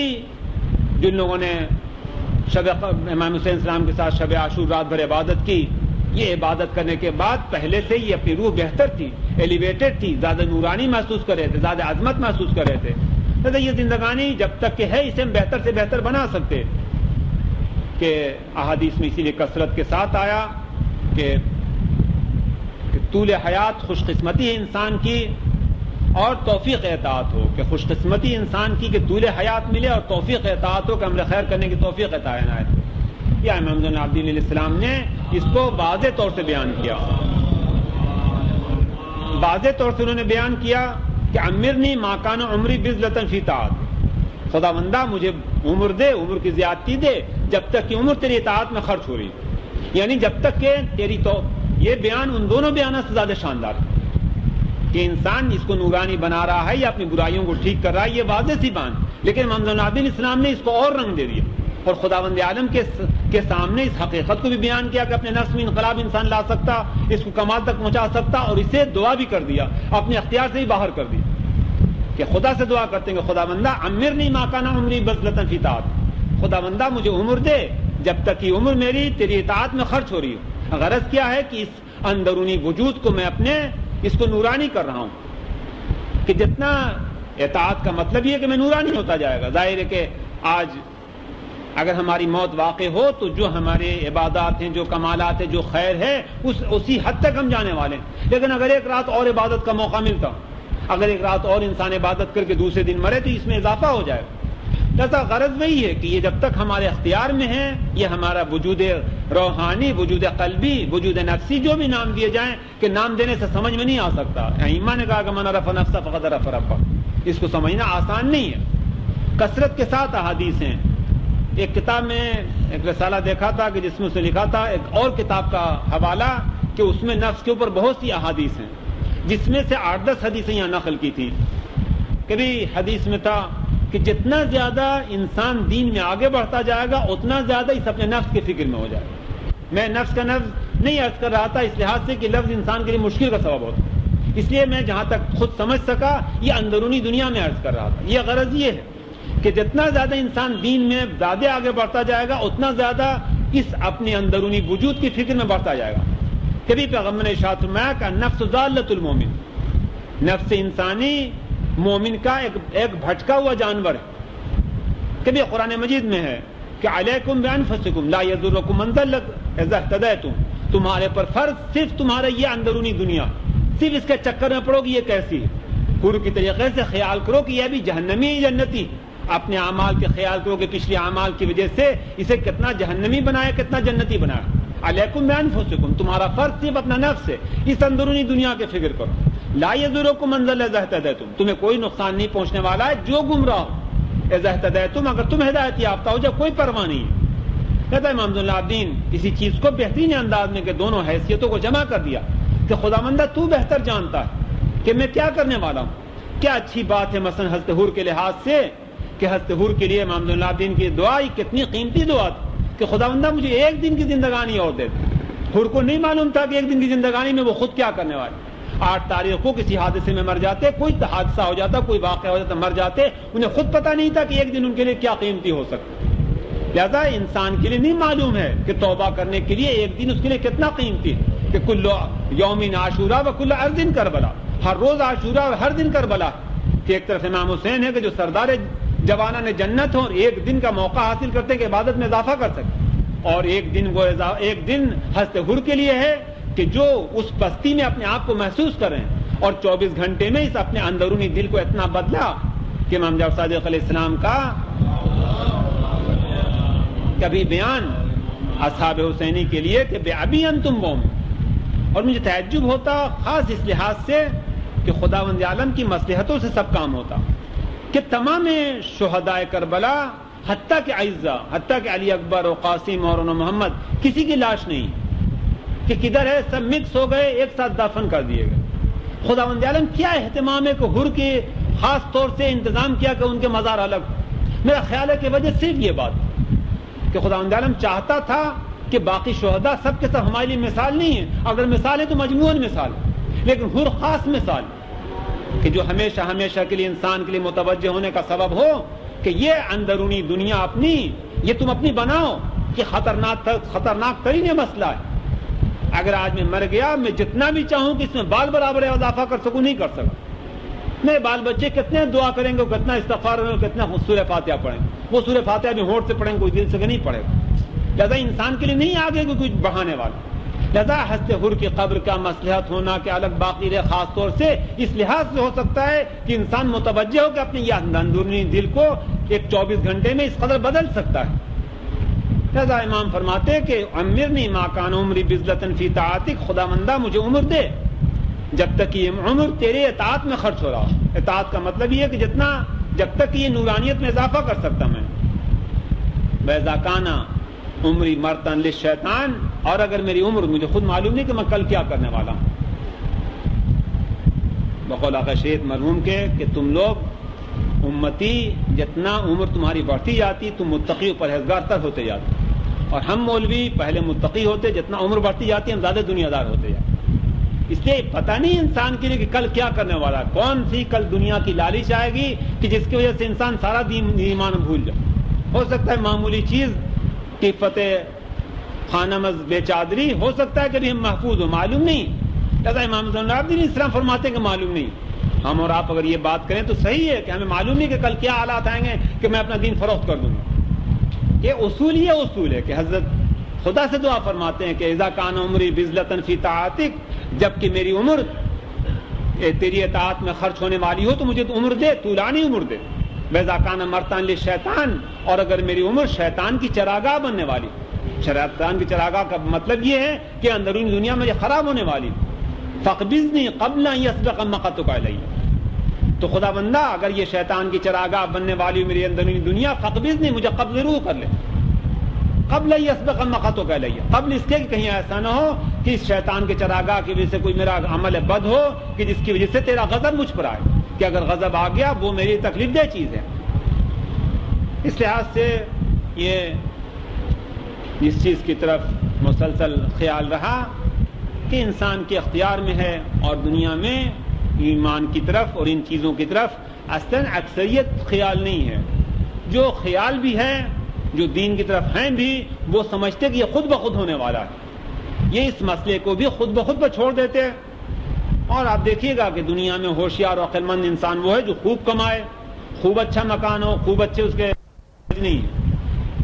جن لوگوں نے امام حسین السلام کے ساتھ شب عاشور رات بھر عبادت کی، یہ عبادت کرنے کے بعد پہلے سے یہ اپنی روح بہتر تھی، ایلیویٹڈ تھی، زیادہ نورانی محسوس کر رہے تھے، زیادہ عظمت محسوس کر رہے تھے۔ لہذا یہ زندگانی جب تک کہ ہے اسے ہم بہتر سے بہتر بنا سکتے، کہ احادیث میں اسی لیے کثرت کے ساتھ آیا کہ طول حیات خوش قسمتی انسان کی اور توفیق اطاعت ہو، کہ خوش قسمتی انسان کی کہ طول حیات ملے اور توفیق اطاعت ہو کہ عمل خیر کرنے کی توفیق عنایت ہو۔ یا امام زین العابدین علیہ السلام نے اس کو واضح طور سے بیان کیا، واضح طور سے انہوں نے بیان کیا کہ امرنی ما کان عمری بذلۃ فی طاعت، خداوندہ مجھے عمر دے، عمر کی زیادتی دے جب تک کہ عمر تیری اطاعت میں خرچ ہو رہی، یعنی جب تک کہ تیری تو یہ بیان ان دونوں بیانات سے زیادہ شاندار ہے کہ انسان اس کو نورانی بنا رہا ہے یا اپنی برائیوں کو ٹھیک کر رہا ہے، یہ واضح سی بات، لیکن امام زین العابدین اسلام نے اس کو اور رنگ دے دیا اور خداوند عالم کے سامنے اس حقیقت کو بھی بیان کیا کہ اپنے نفس میں انقلاب انسان لا سکتا، اس کو کمال تک پہنچا سکتا، اور اسے دعا بھی کر دیا، اپنے اختیار سے ہی باہر کر دیا کہ خدا سے دعا کرتے ہیں کہ خداوندہ امرنی ما کان عمری بذلۃ فی طاعت، خداوندہ مجھے عمر دے جب تک یہ عمر میری تیری اطاعت میں خرچ ہو رہی ہو. غرض کیا ہے کہ اس اندرونی وجود کو میں اپنے اس کو نورانی کر رہا ہوں کہ جتنا اطاعت کا مطلب یہ ہے کہ میں نورانی ہوتا جائے گا. ظاہر ہے کہ آج اگر ہماری موت واقع ہو تو جو ہمارے عبادات ہیں، جو کمالات ہیں، جو خیر ہے اسی حد تک ہم جانے والے ہیں. لیکن اگر ایک رات اور عبادت کا موقع ملتا، اگر ایک رات اور انسان عبادت کر کے دوسرے دن مرے تو اس میں اضافہ ہو جائے گا. لہذا غرض وہی ہے کہ یہ جب تک ہمارے اختیار میں ہے، یہ ہمارا وجود روحانی، وجود قلبی، وجود نفسی، جو بھی نام دیے جائیں کہ نام دینے سے سمجھ میں نہیں آ سکتا. ایمان نے کہا کہ من عرف نفسہ فقد عرف ربہ، اس کو سمجھنا آسان نہیں ہے. کثرت کے ساتھ احادیث ہیں. ایک کتاب میں ایک رسالہ دیکھا تھا کہ جس میں اسے لکھا تھا ایک اور کتاب کا حوالہ کہ اس میں نفس کے اوپر بہت سی احادیث ہیں، جس میں سے 8-10 حدیثیں یہاں نقل کی تھیں. کبھی حدیث میں تھا کہ جتنا زیادہ انسان دین میں آگے بڑھتا جائے گا اتنا زیادہ اس اپنے نفس کی فکر میں ہو جائے گا. میں نفس کا لفظ نہیں عرض کر رہا تھا اس لحاظ سے کہ لفظ انسان کے لیے مشکل کا سبب ہوتا ہے، اس لیے میں جہاں تک خود سمجھ سکا یہ اندرونی دنیا میں عرض کر رہا تھا. یہ غرض یہ ہے کہ جتنا زیادہ انسان دین میں زیادہ آگے بڑھتا جائے گا اتنا زیادہ اس اپنے اندرونی وجود کی فکر میں بڑھتا جائے گا. کبھی پیغمبر نے ارشاد فرمایا کہ نفس ضالۃ المومن، نفس انسانی مومن کا ایک بھٹکا ہوا جانور ہے. کبھی قرآن مجید میں ہے کہ علیکم بانفسکم لا یضرکم من ضل اذا اهتدیتم، تمہارے پر فرض صرف تمہارا یہ اندرونی دنیا، صرف اس کے چکر میں پڑو کہ یہ کیسی ہے. پورے کی طریقے سے خیال کرو کہ یہ بھی جہنمی ہے جنتی. اپنے اعمال کے خیال کرو کہ پچھلے اعمال کی وجہ سے اسے کتنا جہنمی بنایا، کتنا جنتی بنایا. علیکم بانفسکم، تمہارا فرض صرف اپنا نفس ہے. اس اندرونی دنیا کے فکر کرو. لا یضرکم من ضل اذا اهتدیتم، تمہیں کوئی نقصان نہیں پہنچنے والا ہے جو گمراہ ہو. اذا اهتدیتم، اگر تم ہدایت یافتہ ہو جب کوئی پرواہ نہیں ہے. کہتا ہے امام ذو العابدین کسی چیز کو بہترین انداز میں کہ دونوں حیثیتوں کو جمع کر دیا کہ خداوندہ تو بہتر جانتا ہے کہ میں کیا کرنے والا ہوں. کیا اچھی بات ہے مثلا حضرت حور کے لحاظ سے کہ حضرت حور کے لیے امام ذو العابدین کی دعا کتنی قیمتی دعا تھی کہ خداوندہ مجھے ایک دن کی زندگانی اور دے دے. حور کو نہیں معلوم تھا کہ ایک دن کی زندگانی میں وہ خود کیا کرنے والے. 8 تاریخ کو کسی حادثے میں مر جاتے، کوئی حادثہ ہو جاتا، کوئی واقعہ ہو جاتا، مر جاتے. انہیں خود پتہ نہیں تھا کہ ایک دن ان کے لیے کیا قیمتی ہو سکتا. لہذا انسان کے لیے نہیں معلوم ہے کہ توبہ کرنے کے لیے ایک دن اس کے لیے کتنا قیمتی ہے کہ کل یوم عاشورا و کل ارض کربلا، ہر روز عاشورا اور ہر دن کربلا. کہ ایک طرف امام حسین ہے کہ جو سردار جوانان جنت ہوں، ایک دن کا موقع حاصل کرتے ہیں کہ عبادت میں اضافہ کر سکتے، اور ایک دن حضرت حور کے لیے ہے کہ جو اس بستی میں اپنے آپ کو محسوس کریں. اور 24 گھنٹے میں اس اپنے اندرونی دل کو اتنا بدلا کہ امام جعفر صادق علیہ السلام کا کبھی بیان اصحاب حسینی کے لیے کہ بے ابی انتم قوم. اور مجھے تعجب ہوتا خاص اس لحاظ سے کہ خداوند عالم کی مصلحتوں سے سب کام ہوتا کہ تمام شہدائے کربلا حتیٰ کہ اعزا، حتیٰ کہ علی اکبر و قاسم اور محمد، کسی کی لاش نہیں کہ کدھر ہے، سب مکس ہو گئے، ایک ساتھ دفن کر دیے گئے. خداوند عالم کیا اہتمام ہے کہ حور کے خاص طور سے انتظام کیا کہ ان کے مزار الگ. میرا خیال ہے کہ وجہ صرف یہ بات کہ خداوند عالم چاہتا تھا کہ باقی شہداء سب کے سب ہمارے لیے مثال نہیں ہے، اگر مثال ہے تو مجموعاً مثال ہے، لیکن حور خاص مثال کہ جو ہمیشہ ہمیشہ کے لیے انسان کے لیے متوجہ ہونے کا سبب ہو کہ یہ اندرونی دنیا اپنی یہ تم اپنی بناؤ کہ خطرناک ترین مسئلہ ہے. اگر آج میں مر گیا، میں جتنا بھی چاہوں کہ اس میں بال برابر اضافہ کر سکوں نہیں کر سکا. میرے بال بچے کتنے دعا کریں گے، کتنا استغفار کریں گے، کتنا سورہ فاتحہ پڑھیں گے. وہ سورہ فاتحہ بھی ہونٹ سے پڑھیں گے، کوئی دل سے نہیں پڑھے گا. لہذا انسان کے لیے نہیں آگے کوئی بڑھانے والا. لہذا حضرت حور کی قبر کا مصلحت ہونا کہ الگ باقی رہے، خاص طور سے اس لحاظ سے ہو سکتا ہے کہ انسان متوجہ ہو کہ اپنے یہ اندرونی دل کو ایک 24 گھنٹے میں اس قدر بدل سکتا ہے. لہذا امام فرماتے کہ امرنی ما کان عمری بذلۃ فی طاعتک، خداوندہ مجھے عمر دے جب تک یہ عمر تیرے اطاعت میں خرچ ہو رہا ہو. اطاعت کا مطلب یہ ہے کہ جب تک یہ نورانیت میں اضافہ کر سکتا میں. وَإِذَا كَانَ عمری مرتن للشیطان، اور اگر میری عمر مجھے خود معلوم نہیں کہ میں کل کیا کرنے والا ہوں. بقول آقا شہید مرحوم کے کہ تم لوگ امتی جتنا عمر تمہاری بڑھتی جاتی تم متقی و پرہیزگار تر ہوتے جاتے، اور ہم مولوی پہلے متقی ہوتے، جتنا عمر بڑھتی جاتی ہم زیادہ دنیا دار ہوتے جاتے. اس لیے پتہ نہیں انسان کے لیے کہ کل کیا کرنے والا ہے، کون سی کل دنیا کی لالچ آئے گی کہ جس کی وجہ سے انسان سارا دین ایمان بھول جائے. ہو سکتا ہے معمولی چیز کی فتح خانہ مز بے چادری، ہو سکتا ہے کہ ہم محفوظ ہو، معلوم نہیں۔ لہذا امام حسن العابدین اسلام فرماتے ہیں کہ معلوم نہیں۔ ہم اور آپ اگر یہ بات کریں تو صحیح ہے کہ ہمیں معلوم نہیں کہ کل کیا حالات آئیں گے کہ میں اپنا دین فروخت کر دوں گا۔ یہ اصول ہے کہ حضرت خدا سے دعا فرماتے ہیں کہ اذا کان عمری بذلتن فی طاعتک، جب کہ میری عمر تیری اطاعت میں خرچ ہونے والی ہو تو مجھے تو عمر دے، طولانی عمر دے۔ وَإِذَا كَانَ مَرْتَانَ لِلشَّيْطَانِ، اور اگر میری عمر شیطان کی چراگاہ بننے والی، شیطان کی چراگاہ کا مطلب یہ ہے کہ اندرونی دنیا میں یہ خراب ہونے والی، فَاقْبِضْنِي قَبْلَ أَن يَسْبِقَ مَقْتُكَ عَلَيَّ، تو خدا بندہ اگر یہ شیطان کی چراگاہ بننے والی میری اندرونی دنیا، فَاقْبِضْنِي، مجھے قبض ضرور کر لے، قبل يسبق مقتك علیہ، قبل اس کے کہ کہیں ایسا نہ ہو کہ اس شیطان کے چراگاہ کی وجہ سے کوئی میرا عمل بد ہو کہ جس کی وجہ سے تیرا غضب مجھ پر آئے، کہ اگر غضب آ گیا وہ میری تکلیف دہ چیز ہے۔ اس لحاظ سے یہ اس چیز کی طرف مسلسل خیال رہا کہ انسان کے اختیار میں ہے، اور دنیا میں ایمان کی طرف اور ان چیزوں کی طرف اصلاً اکثریت خیال نہیں ہے۔ جو خیال بھی ہے، جو دین کی طرف ہیں بھی، وہ سمجھتے کہ یہ خود بخود ہونے والا ہے، یہ اس مسئلے کو بھی خود بخود پر چھوڑ دیتے ہیں۔ اور آپ دیکھیے گا کہ دنیا میں ہوشیار اور عقل مند انسان وہ ہے جو خوب کمائے، خوب اچھا مکان ہو، خوب اچھے اس کے نہیں،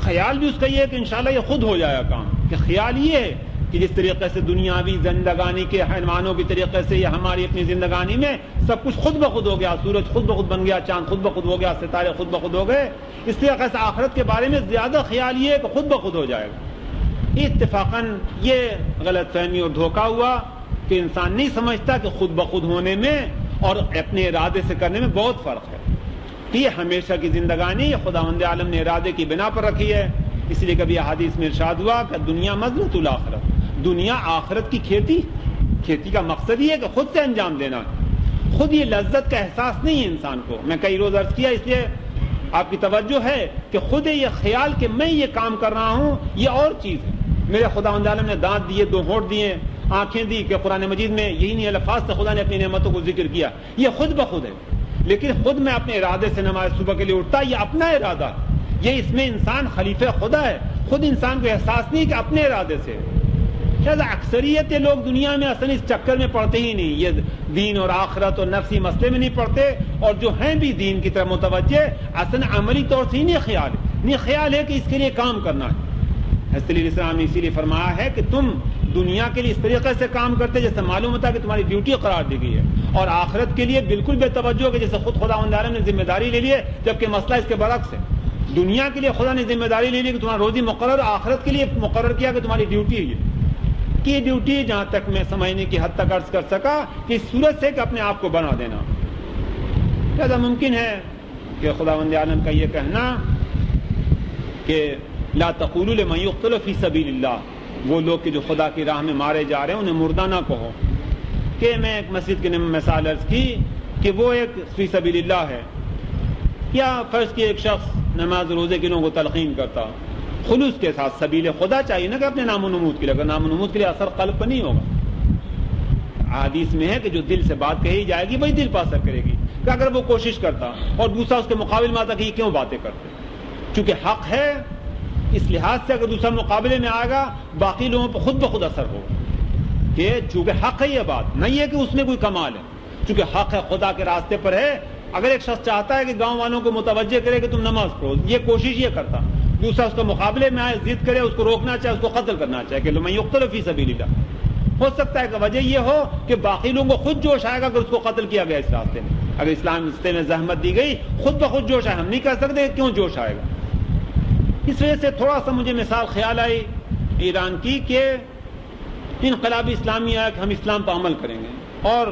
خیال بھی اس کا یہ ہے کہ انشاءاللہ یہ خود ہو جائے گا کام، کہ خیال یہ ہے کہ جس طریقے سے دنیاوی زندگانی کے حیوانوں کی طریقے سے یہ ہماری اپنی زندگانی میں سب کچھ خود بخود ہو گیا، سورج خود بخود بن گیا، چاند خود بخود ہو گیا، ستارے خود بخود ہو گئے، اس طریقے سے آخرت کے بارے میں زیادہ خیال یہ ہے کہ خود بخود ہو جائے گا۔ اتفاقاً یہ غلط فہمی اور دھوکہ ہوا کہ انسان نہیں سمجھتا کہ خود بخود ہونے میں اور اپنے ارادے سے کرنے میں بہت فرق ہے۔ یہ ہمیشہ کی زندگانی خداوند عالم نے ارادے کی بنا پر رکھی ہے، اس لیے کبھی حدیث میں ارشاد ہوا کہ دنیا مزرعۃ الآخرۃ، دنیا آخرت کی کھیتی کا مقصد یہ ہے کہ خود سے انجام دینا، خود یہ لذت کا احساس نہیں ہے انسان کو۔ میں کئی روز عرض کیا، اس لیے آپ کی توجہ ہے کہ خود یہ خیال کہ میں یہ کام کر رہا ہوں یہ اور چیز ہے۔ میرے خداوند عالم نے دانت دیے، 2 ہونٹ دیے، آنکھیں دی، کہ قرآن مجید میں یہی نہیں الفاظ سے خدا نے اپنی نعمتوں کو ذکر کیا، یہ خود بخود ہے، لیکن خود میں اپنے ارادے سے نماز صبح کے لیے اٹھتا، یہ اپنا ارادہ، یہ اس میں انسان خلیفہ خدا ہے، خود انسان کو احساس نہیں کہ اپنے ارادے سے۔ شاید اکثریت لوگ دنیا میں اصل اس چکر میں پڑتے ہی نہیں، یہ دین اور آخرت اور نفسی مسئلے میں نہیں پڑتے، اور جو ہیں بھی دین کی طرف متوجہ اصل عملی طور سے ہی نہیں خیال ہے کہ اس کے لیے کام کرنا ہے۔ حضرت علیہ السلام نے اسی لیے فرمایا ہے کہ تم دنیا کے لیے اس طریقے سے کام کرتے جیسے معلوم ہوتا ہے کہ تمہاری ڈیوٹی قرار دی گئی ہے، اور آخرت کے لیے بالکل بے توجہ کہ جیسے خود خداوند عالم نے ذمہ داری لے لی ہے، جبکہ مسئلہ اس کے برعکس ہے۔ دنیا کے لیے خدا نے ذمہ داری لے لی کہ تمہارا روزی مقرر، آخرت کے لیے مقرر کیا کہ تمہاری ڈیوٹی ہے کہ یہ ڈیوٹی، جہاں تک میں سمجھنے کی حد تک عرض کر سکا کہ اس صورت سے کہ اپنے آپ کو بنا دینا۔ لہذا ممکن ہے کہ خداوند عالم کا یہ کہنا کہ لا تقولوا لمن يقتل فی سبیل اللہ، وہ لوگ کہ جو خدا کی راہ میں مارے جا رہے ہیں انہیں مردہ نہ کہو۔ کہ میں ایک مسجد کی مثال عرض کی کہ وہ ایک فی سبیل اللہ ہے، یا فرض کی ایک شخص نماز روزے کے لوگوں کو تلقین کرتا خلوص کے ساتھ، سبیل خدا چاہیے نا کہ اپنے نام و نمود کے لیے، اگر نام و نمود کے لیے اثر قلب پر نہیں ہوگا۔ حدیث میں ہے کہ جو دل سے بات کہی جائے گی وہی دل پر اثر کرے گی، کہ اگر وہ کوشش کرتا اور دوسرا اس کے مقابل میں آتا کہ یہ کیوں باتیں کرتے، چونکہ حق ہے، اس لحاظ سے اگر دوسرا مقابلے میں آئے گا باقی لوگوں پر خود بخود اثر ہوگا کہ چونکہ حق ہے، یہ بات نہیں ہے کہ اس میں کوئی کمال ہے، چونکہ حق ہے، خدا کے راستے پر ہے۔ اگر ایک شخص چاہتا ہے کہ گاؤں والوں کو متوجہ کرے کہ تم نماز پڑھو، یہ کوشش یہ کرتا، دوسرا اس کو مقابلے میں آئے، ضد کرے، اس کو روکنا چاہے، اس کو قتل کرنا چاہے کہ لمن یقتل فی سبیل اللہ، ہو سکتا ہے کہ وجہ یہ ہو کہ باقی لوگوں کو خود جوش آئے گا اگر اس کو قتل کیا گیا اس راستے میں، اگر اسلام راستے میں زحمت دی گئی خود بخود جوش آئے، ہم نہیں کہہ سکتے کیوں جوش آئے گا۔ اس وجہ سے تھوڑا سا مجھے مثال خیال آئی ایران کی کہ انقلاب اسلامی آیا کہ ہم اسلام پر عمل کریں گے، اور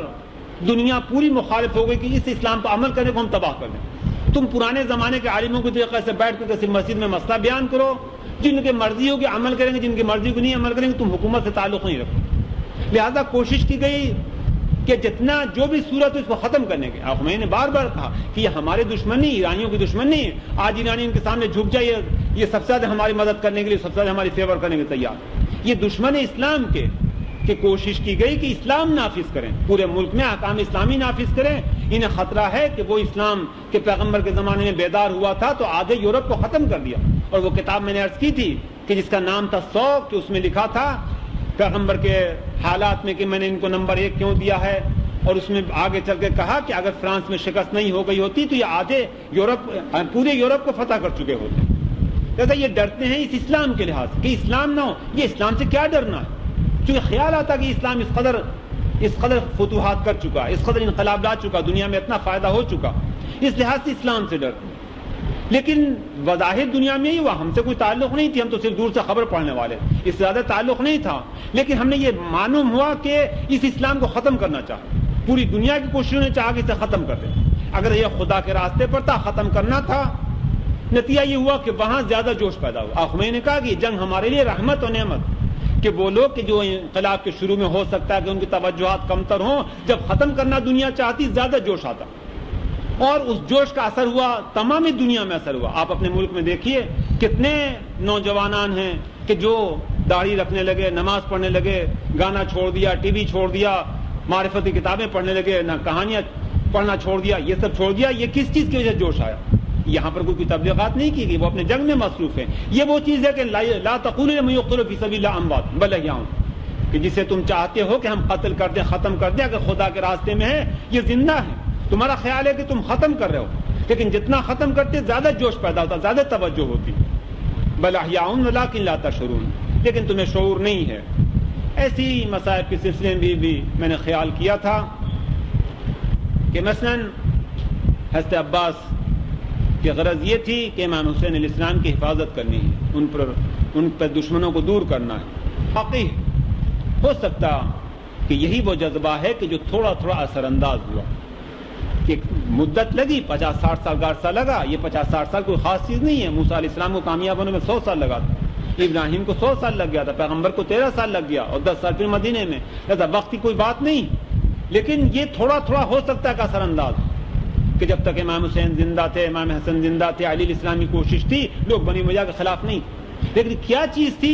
دنیا پوری مخالف ہو گئی کہ اس اسلام پر عمل کرنے کو ہم تباہ کر دیں۔ تم پرانے زمانے کے عالموں کے طریقے سے بیٹھ کر صرف مسجد میں مسئلہ بیان کرو، جن کی مرضی ہوگی عمل کریں گے، جن کی مرضی کو نہیں عمل کریں گے، تم حکومت سے تعلق نہیں رکھو۔ لہذا کوشش کی گئی کہ جتنا جو بھی صورت ہو اس کو ختم کرنے کی۔ میں نے بار بار کہا کہ یہ ہمارے دشمن نہیں، ایرانیوں کی دشمن نہیں ہے۔ آج ایرانی ان کے سامنے جھک جائے، یہ سب سے زیادہ ہماری مدد کرنے کے لیے، سب سے زیادہ ہماری فیور کرنے کے تیار، یہ دشمن ہے اسلام کے، کہ کوشش کی گئی کہ اسلام نافذ کریں، پورے ملک میں احکام اسلامی نافذ کریں، انہیں خطرہ ہے کہ وہ اسلام کے پیغمبر کے زمانے میں بیدار ہوا تھا تو آدھے یورپ کو ختم کر دیا. اور وہ کتاب میں نے عرض کی تھی کہ جس کا نام تھا 100، کہ اس میں لکھا تھا پیغمبر کے حالات میں کہ میں نے ان کو نمبر 1 کیوں دیا ہے. اور اس میں آگے چل کے کہا کہ اگر فرانس میں شکست نہیں ہو گئی ہوتی تو یہ آدھے پورے یورپ کو فتح کر چکے ہوتے. جیسا یہ ڈرتے ہیں اس اسلام کے لحاظ سے کہ اسلام نہ ہو. یہ اسلام سے کیا ڈرنا ہے؟ چونکہ خیال آتا کہ اسلام اس قدر فتوحات کر چکا، اس قدر انقلاب لا چکا، دنیا میں اتنا فائدہ ہو چکا، اس لحاظ سے اسلام سے ڈرتے ہیں. لیکن بظاہر دنیا میں ہی ہوا، ہم سے کوئی تعلق نہیں تھی، ہم تو صرف دور سے خبر پڑھنے والے، اس سے زیادہ تعلق نہیں تھا. لیکن ہم نے یہ معلوم ہوا کہ اس اسلام کو ختم کرنا چاہا، پوری دنیا کی کوششوں نے چاہا کہ اسے ختم کر دیں. اگر یہ خدا کے راستے پر تھا، ختم کرنا تھا، نتیجہ یہ ہوا کہ وہاں زیادہ جوش پیدا ہوا. خمینی نے کہا کہ یہ جنگ ہمارے لیے رحمت و نعمت، کہ وہ لوگ کہ جو انقلاب کے شروع میں ہو سکتا ہے کہ ان کی توجہات کمتر ہوں، جب ختم کرنا دنیا چاہتی زیادہ جوش آتا. اور اس جوش کا اثر ہوا، تمام دنیا میں اثر ہوا. آپ اپنے ملک میں دیکھیے کتنے نوجوانان ہیں کہ جو داڑھی رکھنے لگے، نماز پڑھنے لگے، گانا چھوڑ دیا، ٹی وی چھوڑ دیا، معرفتی کتابیں پڑھنے لگے، نہ کہانیاں پڑھنا چھوڑ دیا، یہ سب چھوڑ دیا. یہ کس چیز کی وجہ سے جوش آیا؟ یہاں پر کوئی تبلیغات نہیں کی گئی، وہ اپنے جنگ میں مصروف ہیں. یہ وہ چیز ہے کہ لا تقولوا لمن يقتل في سبيل الله اموات بل احياء، کہ جسے تم چاہتے ہو کہ ہم قتل کر دیں، ختم کر دیں، اگر خدا کے راستے میں ہے یہ زندہ ہے. تمہارا خیال ہے کہ تم ختم کر رہے ہو، لیکن جتنا ختم کرتے زیادہ جوش پیدا ہوتا، زیادہ توجہ ہوتی. بل احیاء ولکن لا تشعرون، لیکن تمہیں شعور نہیں ہے. ایسی مصائب کے سلسلے میں بھی میں نے خیال کیا تھا کہ مثلاً حضرت عباس کی غرض یہ تھی کہ امام حسین علیہ السلام کی حفاظت کرنی ہے، ان پر دشمنوں کو دور کرنا ہے. حقیقی ہو سکتا کہ یہی وہ جذبہ ہے کہ جو تھوڑا تھوڑا اثر انداز ہوا، کہ مدت لگی، 50-60 سال کا عرصہ لگا. یہ 50-60 سال کوئی خاص چیز نہیں ہے. موسیٰ علیہ السلام کو کامیاب ہونے میں 100 سال لگا تھا، ابراہیم کو 100 سال لگ گیا تھا، پیغمبر کو 13 سال لگ گیا، اور 10 سال پھر مدینے میں. لہذا وقت کی کوئی بات نہیں، لیکن یہ تھوڑا تھوڑا ہو سکتا ہے کہ اثر انداز، کہ جب تک امام حسین زندہ تھے، امام حسن زندہ تھے، علی علیہ السلام کی کوشش تھی، لوگ بنی امیہ کے خلاف نہیں. لیکن کیا چیز تھی؟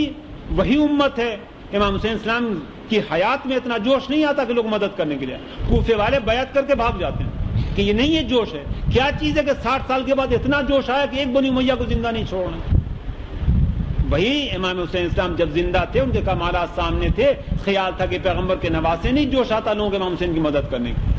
وہی امت ہے. امام حسین اسلام کی حیات میں اتنا جوش نہیں آتا کہ لوگ مدد کرنے کے لیے، کوفے والے بیعت کر کے بھاگ جاتے ہیں کہ یہ نہیں ہے جوش ہے. کیا چیز ہے کہ 60 سال کے بعد اتنا جوش آیا کہ ایک بنی امیہ کو زندہ نہیں چھوڑنا؟ وہی امام حسین اسلام جب زندہ تھے، ان کے کمالات سامنے تھے، خیال تھا کہ پیغمبر کے نواسے نہیں جوش آتا لوگوں کے امام حسین کی مدد کرنے کی.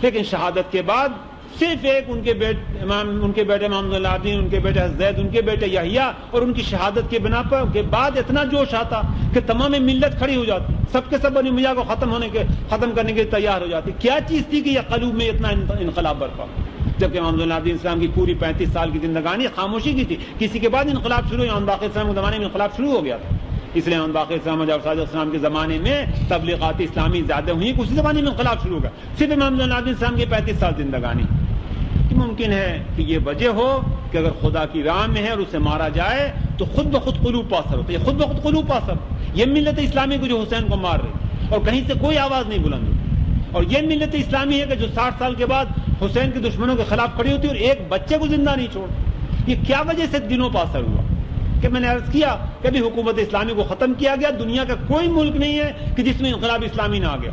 لیکن شہادت کے بعد صرف ایک ان کے بیٹے امام العابدین، ان کے بیٹے زید، ان کے بیٹے یحییٰ، اور ان کی شہادت کے بنا پر کے بعد اتنا جوش آتا کہ تمام ملت کھڑی ہو جاتی، سب کے سب بنی امیہ کو ختم کرنے کے لیے تیار ہو جاتی. کیا چیز تھی کہ یہ قلوب میں اتنا انقلاب برپا؟ جبکہ امام العابدین اسلام کی پوری 35 سال کی زندگانی خاموشی کی تھی. کسی کے بعد انقلاب شروع، امام باقر اسلام کے زمانے میں انقلاب شروع ہو گیا تھا. اس لیے امام باقر اسلام اور صادق اسلام کے زمانے میں تبلیغات اسلامی زیادہ ہوئی، اسی زمانے میں انقلاب شروع ہو گیا. صرف امام العابدین اسلام کی 35 سال زندگانی. ممکن ہے کہ یہ وجہ ہو کہ اگر خدا کی راہ میں ہے اور اسے مارا جائے تو خود بخود قلوب پر اثر ہوتا ہے. یہ خود بخود قلوب پر اثر، یہ ملت اسلامی کو جو حسین کو مار رہی اور کہیں سے کوئی آواز نہیں بلند ہوتی. اور یہ ملت اسلامی ہے کہ جو 60 سال کے بعد حسین کے دشمنوں کے خلاف کھڑی ہوتی اور ایک بچے کو زندہ نہیں چھوڑ. یہ کیا وجہ سے دنوں پر اثر ہوا؟ کہ میں نے عرض کیا کہ ابھی حکومت اسلامی کو ختم کیا گیا، دنیا کا کوئی ملک نہیں ہے کہ جس میں انقلاب اسلامی نہ آ گیا.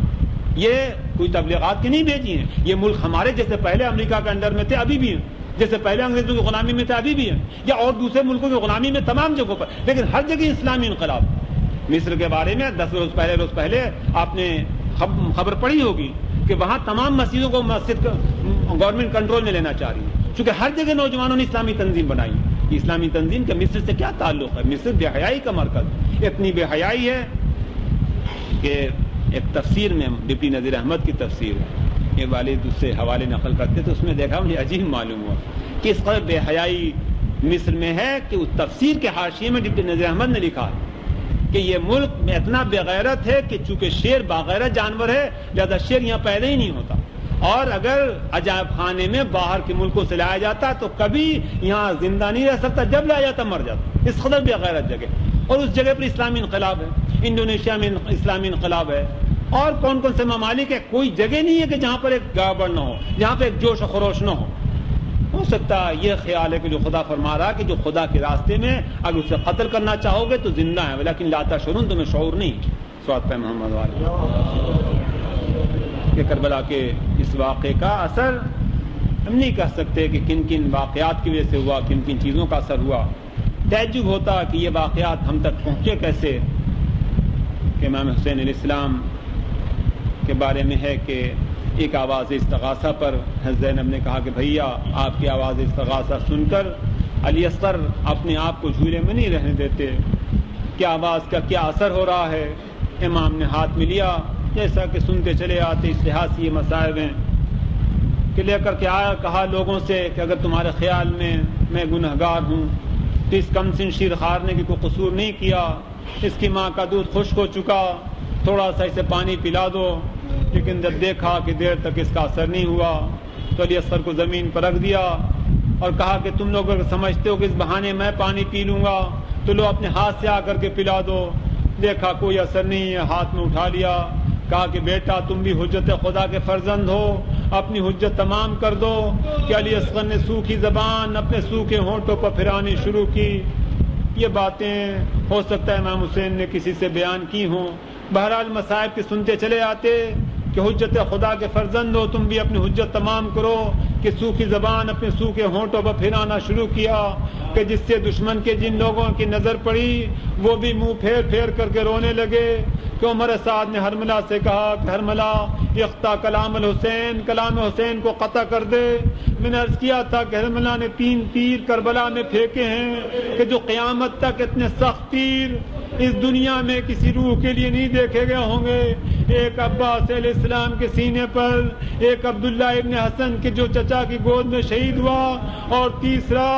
یہ کوئی تبلیغات کی نہیں بھیجی ہیں. یہ ملک ہمارے جیسے پہلے امریکہ کے انڈر میں تھے ابھی بھی ہیں، جیسے پہلے انگریزوں کی غلامی میں تھے ابھی بھی ہیں، یا اور دوسرے ملکوں کی غلامی میں، تمام جگہوں پر. لیکن ہر جگہ اسلامی انقلاب. مصر کے بارے میں 10 روز پہلے آپ نے خبر پڑھی ہوگی کہ وہاں تمام مسجدوں کو مسجد گورنمنٹ کنٹرول میں لینا چاہ رہی ہے، چونکہ ہر جگہ نوجوانوں نے اسلامی تنظیم بنائی. اسلامی تنظیم کا مصر سے کیا تعلق ہے؟ مصر بے حیائی کا مرکز. اتنی بے حیائی ہے کہ ایک تفسیر میں ڈپٹی نذیر احمد کی تفسیر ہے، یہ والد اس سے حوالے نقل کرتے تو اس میں دیکھا مجھے عجیب معلوم ہوا کہ اس قدر بے حیائی مصر میں ہے کہ اس تفسیر کے حاشیے میں ڈپٹی نذیر احمد نے لکھا ہے کہ یہ ملک میں اتنا بے غیرت ہے کہ چونکہ شیر باغیرت جانور ہے لہذا شیر یہاں پیدا ہی نہیں ہوتا، اور اگر عجائب خانے میں باہر کے ملکوں سے لایا جاتا تو کبھی یہاں زندہ نہیں رہ سکتا، جب لایا جاتا مر جاتا. اس قدر بے غیرت جگہ، اور اس جگہ پر اسلامی انقلاب ہے. انڈونیشیا میں اسلامی انقلاب ہے، اور کون کون سے ممالک ہے. کوئی جگہ نہیں ہے کہ جہاں پر ایک گڑبڑ نہ ہو، جہاں پہ ایک جوش و خروش نہ ہو. ہو سکتا ہے یہ خیال ہے کہ جو خدا فرما رہا کہ جو خدا کے راستے میں اگر اسے قتل کرنا چاہو گے تو زندہ ہے، لیکن لا تشعرون، تمہیں شعور نہیں. سوات پہ محمد والے کہ کربلا کے اس واقعے کا اثر ہم نہیں کہہ سکتے کہ کن کن واقعات کی وجہ سے ہوا، کن کن چیزوں کا اثر ہوا۔ تعجب ہوتا کہ یہ واقعات ہم تک پہنچے کیسے، کہ امام حسین علیہ السلام کے بارے میں ہے کہ ایک آواز استغاثہ پر حضرت زینب نے کہا کہ بھیا آپ کی آواز استغاثہ سن کر علی اصغر اپنے آپ کو جھولے میں نہیں رہنے دیتے، کہ آواز کا کیا اثر ہو رہا ہے۔ امام نے ہاتھ میں لیا، جیسا کہ سنتے چلے آتے اس لحاظ سے یہ مسائب ہیں کہ لے کر کے آیا، کہا لوگوں سے کہ اگر تمہارے خیال میں میں گنہگار ہوں تو اس کم سن شیر خوار نے کوئی قصور نہیں کیا، اس کی ماں کا دودھ خشک ہو چکا، تھوڑا سا اسے پانی پلا دو۔ لیکن جب دیکھا کہ دیر تک اس کا اثر نہیں ہوا تو علی اصغر کو زمین پر رکھ دیا اور کہا کہ تم لوگ اگر سمجھتے ہو کہ اس بہانے میں پانی پی لوں گا تو لو اپنے ہاتھ سے آ کر کے پلا دو۔ دیکھا کوئی اثر نہیں ہے، ہاتھ میں اٹھا لیا، کہا کہ بیٹا تم بھی حجت خدا کے فرزند ہو، اپنی حجت تمام کر دو۔ کہ علی اصغر نے سوکھی زبان اپنے سوکھے ہونٹوں پر پھرانی شروع کی۔ یہ باتیں ہو سکتا ہے امام حسین نے کسی سے بیان کی ہوں، بہرحال مصائب کے سنتے چلے آتے کہ حجت خدا کے فرزند ہو، تم بھی اپنی حجت تمام کرو۔ کہ سوکھی زبان اپنے سوکھے ہونٹوں پر پھرانا شروع کیا کہ جس سے دشمن کے جن لوگوں کی نظر پڑی وہ بھی منہ پھیر پھیر کر کے رونے لگے۔ کہ عمر سعد نے ہرملہ سے کہا کہ ہرملہ اقطع کلام الحسین، کلام حسین کو قطع کر دے۔ میں نے عرض کیا تھا کہ ہرملہ نے 3 تیر کربلا میں پھینکے ہیں کہ جو قیامت تک اتنے سخت تیر اس دنیا میں کسی روح کے لیے نہیں دیکھے گئے ہوں گے۔ ایک عباس علیہ السلام کے سینے پر، ایک عبداللہ ابن حسن کے جو چچا کی گود میں شہید ہوا، اور تیسرا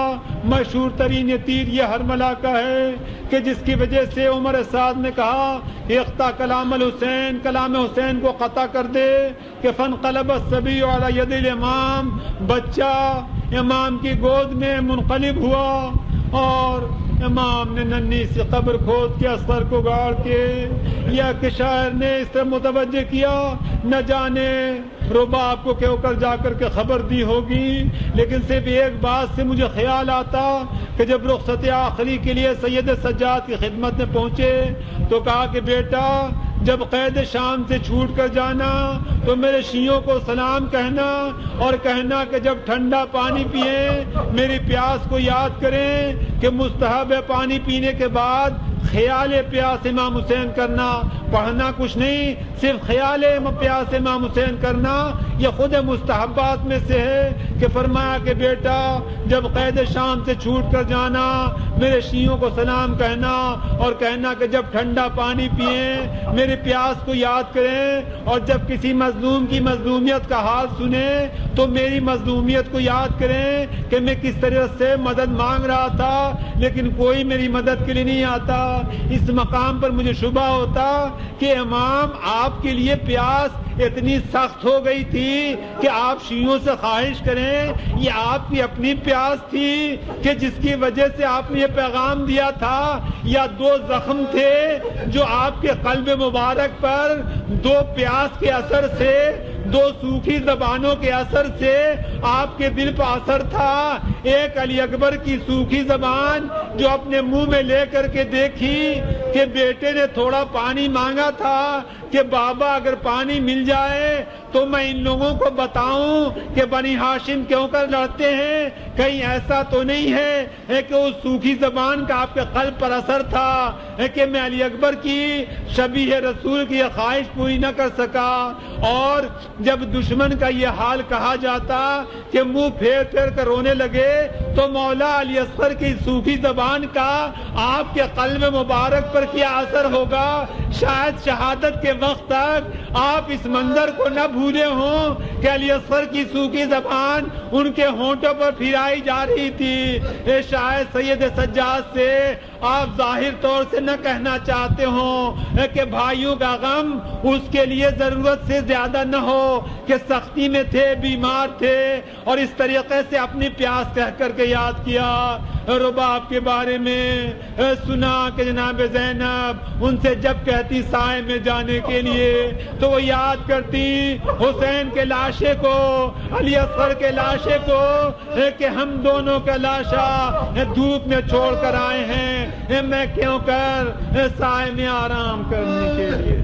مشہور ترین یہ تیر یہ ہرملہ کا ہے کہ جس کی وجہ سے عمر سعد نے کہا کہ اقطع کلام الحسین، کلام حسین کو قطع کر دے۔ کہ فانقلب الصبی علی ید الامام، بچہ امام کی گود میں منقلب ہوا اور امام نے ننھی سی قبر کھود کے اصغر کو گاڑ کے، یا کہ شاعر نے اس طرح متوجہ کیا نہ جانے رباب کو کہو کر جا کر کے خبر دی ہوگی، لیکن صرف ایک بات سے مجھے خیال آتا کہ جب رخصت آخری کے لیے سید سجاد کی خدمت میں پہنچے تو کہا کہ بیٹا جب قید شام سے چھوٹ کر جانا تو میرے شیعوں کو سلام کہنا اور کہنا کہ جب ٹھنڈا پانی پیئیں میری پیاس کو یاد کریں کہ مستحب ہے پانی پینے کے بعد خیال پیاس امام حسین کرنا، پڑھنا کچھ نہیں، صرف خیال پیاس امام حسین کرنا، یہ خود مستحبات میں سے ہے۔ کہ فرمایا کہ بیٹا جب قید شام سے چھوٹ کر جانا میرے شیعوں کو سلام کہنا اور کہنا کہ جب ٹھنڈا پانی پئیں میری پیاس کو یاد کریں، اور جب کسی مظلوم کی مظلومیت کا حال سنیں تو میری مظلومیت کو یاد کریں کہ میں کس طرح سے مدد مانگ رہا تھا لیکن کوئی میری مدد کے لیے نہیں آتا۔ اس مقام پر مجھے شبہ ہوتا کہ امام آپ کے لیے پیاس اتنی سخت ہو گئی تھی کہ آپ شیعوں سے خواہش کریں، یہ آپ کی اپنی پیاس تھی کہ جس کی وجہ سے آپ نے یہ پیغام دیا تھا، یا 2 زخم تھے جو آپ کے قلب مبارک پر 2 پیاس کے اثر سے، 2 سوکھی زبانوں کے اثر سے آپ کے دل پر اثر تھا۔ ایک علی اکبر کی سوکھی زبان جو اپنے منہ میں لے کر کے دیکھی کہ بیٹے نے تھوڑا پانی مانگا تھا کہ بابا اگر پانی مل جائے تو میں ان لوگوں کو بتاؤں کہ بنی ہاشم کیوں کر لڑتے ہیں، کہیں ایسا تو نہیں ہے کہ اس سوکھی زبان کا آپ کے قلب پر اثر تھا کہ میں علی اکبر کی شبیہ رسول کی یہ خواہش پوری نہ کر سکا۔ اور جب دشمن کا یہ حال کہا جاتا کہ منہ پھیر پھیر کر رونے لگے تو مولا علی اصغر کی سوکھی زبان کا آپ کے قلب مبارک پر کیا اثر ہوگا، شاید شہادت کے وقت تک آپ اس منظر کو نہ بھولے ہوں کہ علی اصغر کی سوکھی زبان ان کے ہونٹوں پر پھرائی جا رہی تھی۔ شاید سید سجاد سے آپ ظاہر طور سے نہ کہنا چاہتے ہوں کہ بھائیوں کا غم اس کے لیے ضرورت سے زیادہ نہ ہو کہ سختی میں تھے، بیمار تھے، اور اس طریقے سے اپنی پیاس کہہ کر کے یاد کیا۔ رباب کے بارے میں سنا کہ جناب زینب ان سے جب کہتی سائے میں جانے کے لیے تو وہ یاد کرتی حسین کے لاشے کو، علی اصغر کے لاشے کو کہ ہم دونوں کا لاشا دھوپ میں چھوڑ کر آئے ہیں، میں کیوں کر سائے میں آرام کرنے کے لیے۔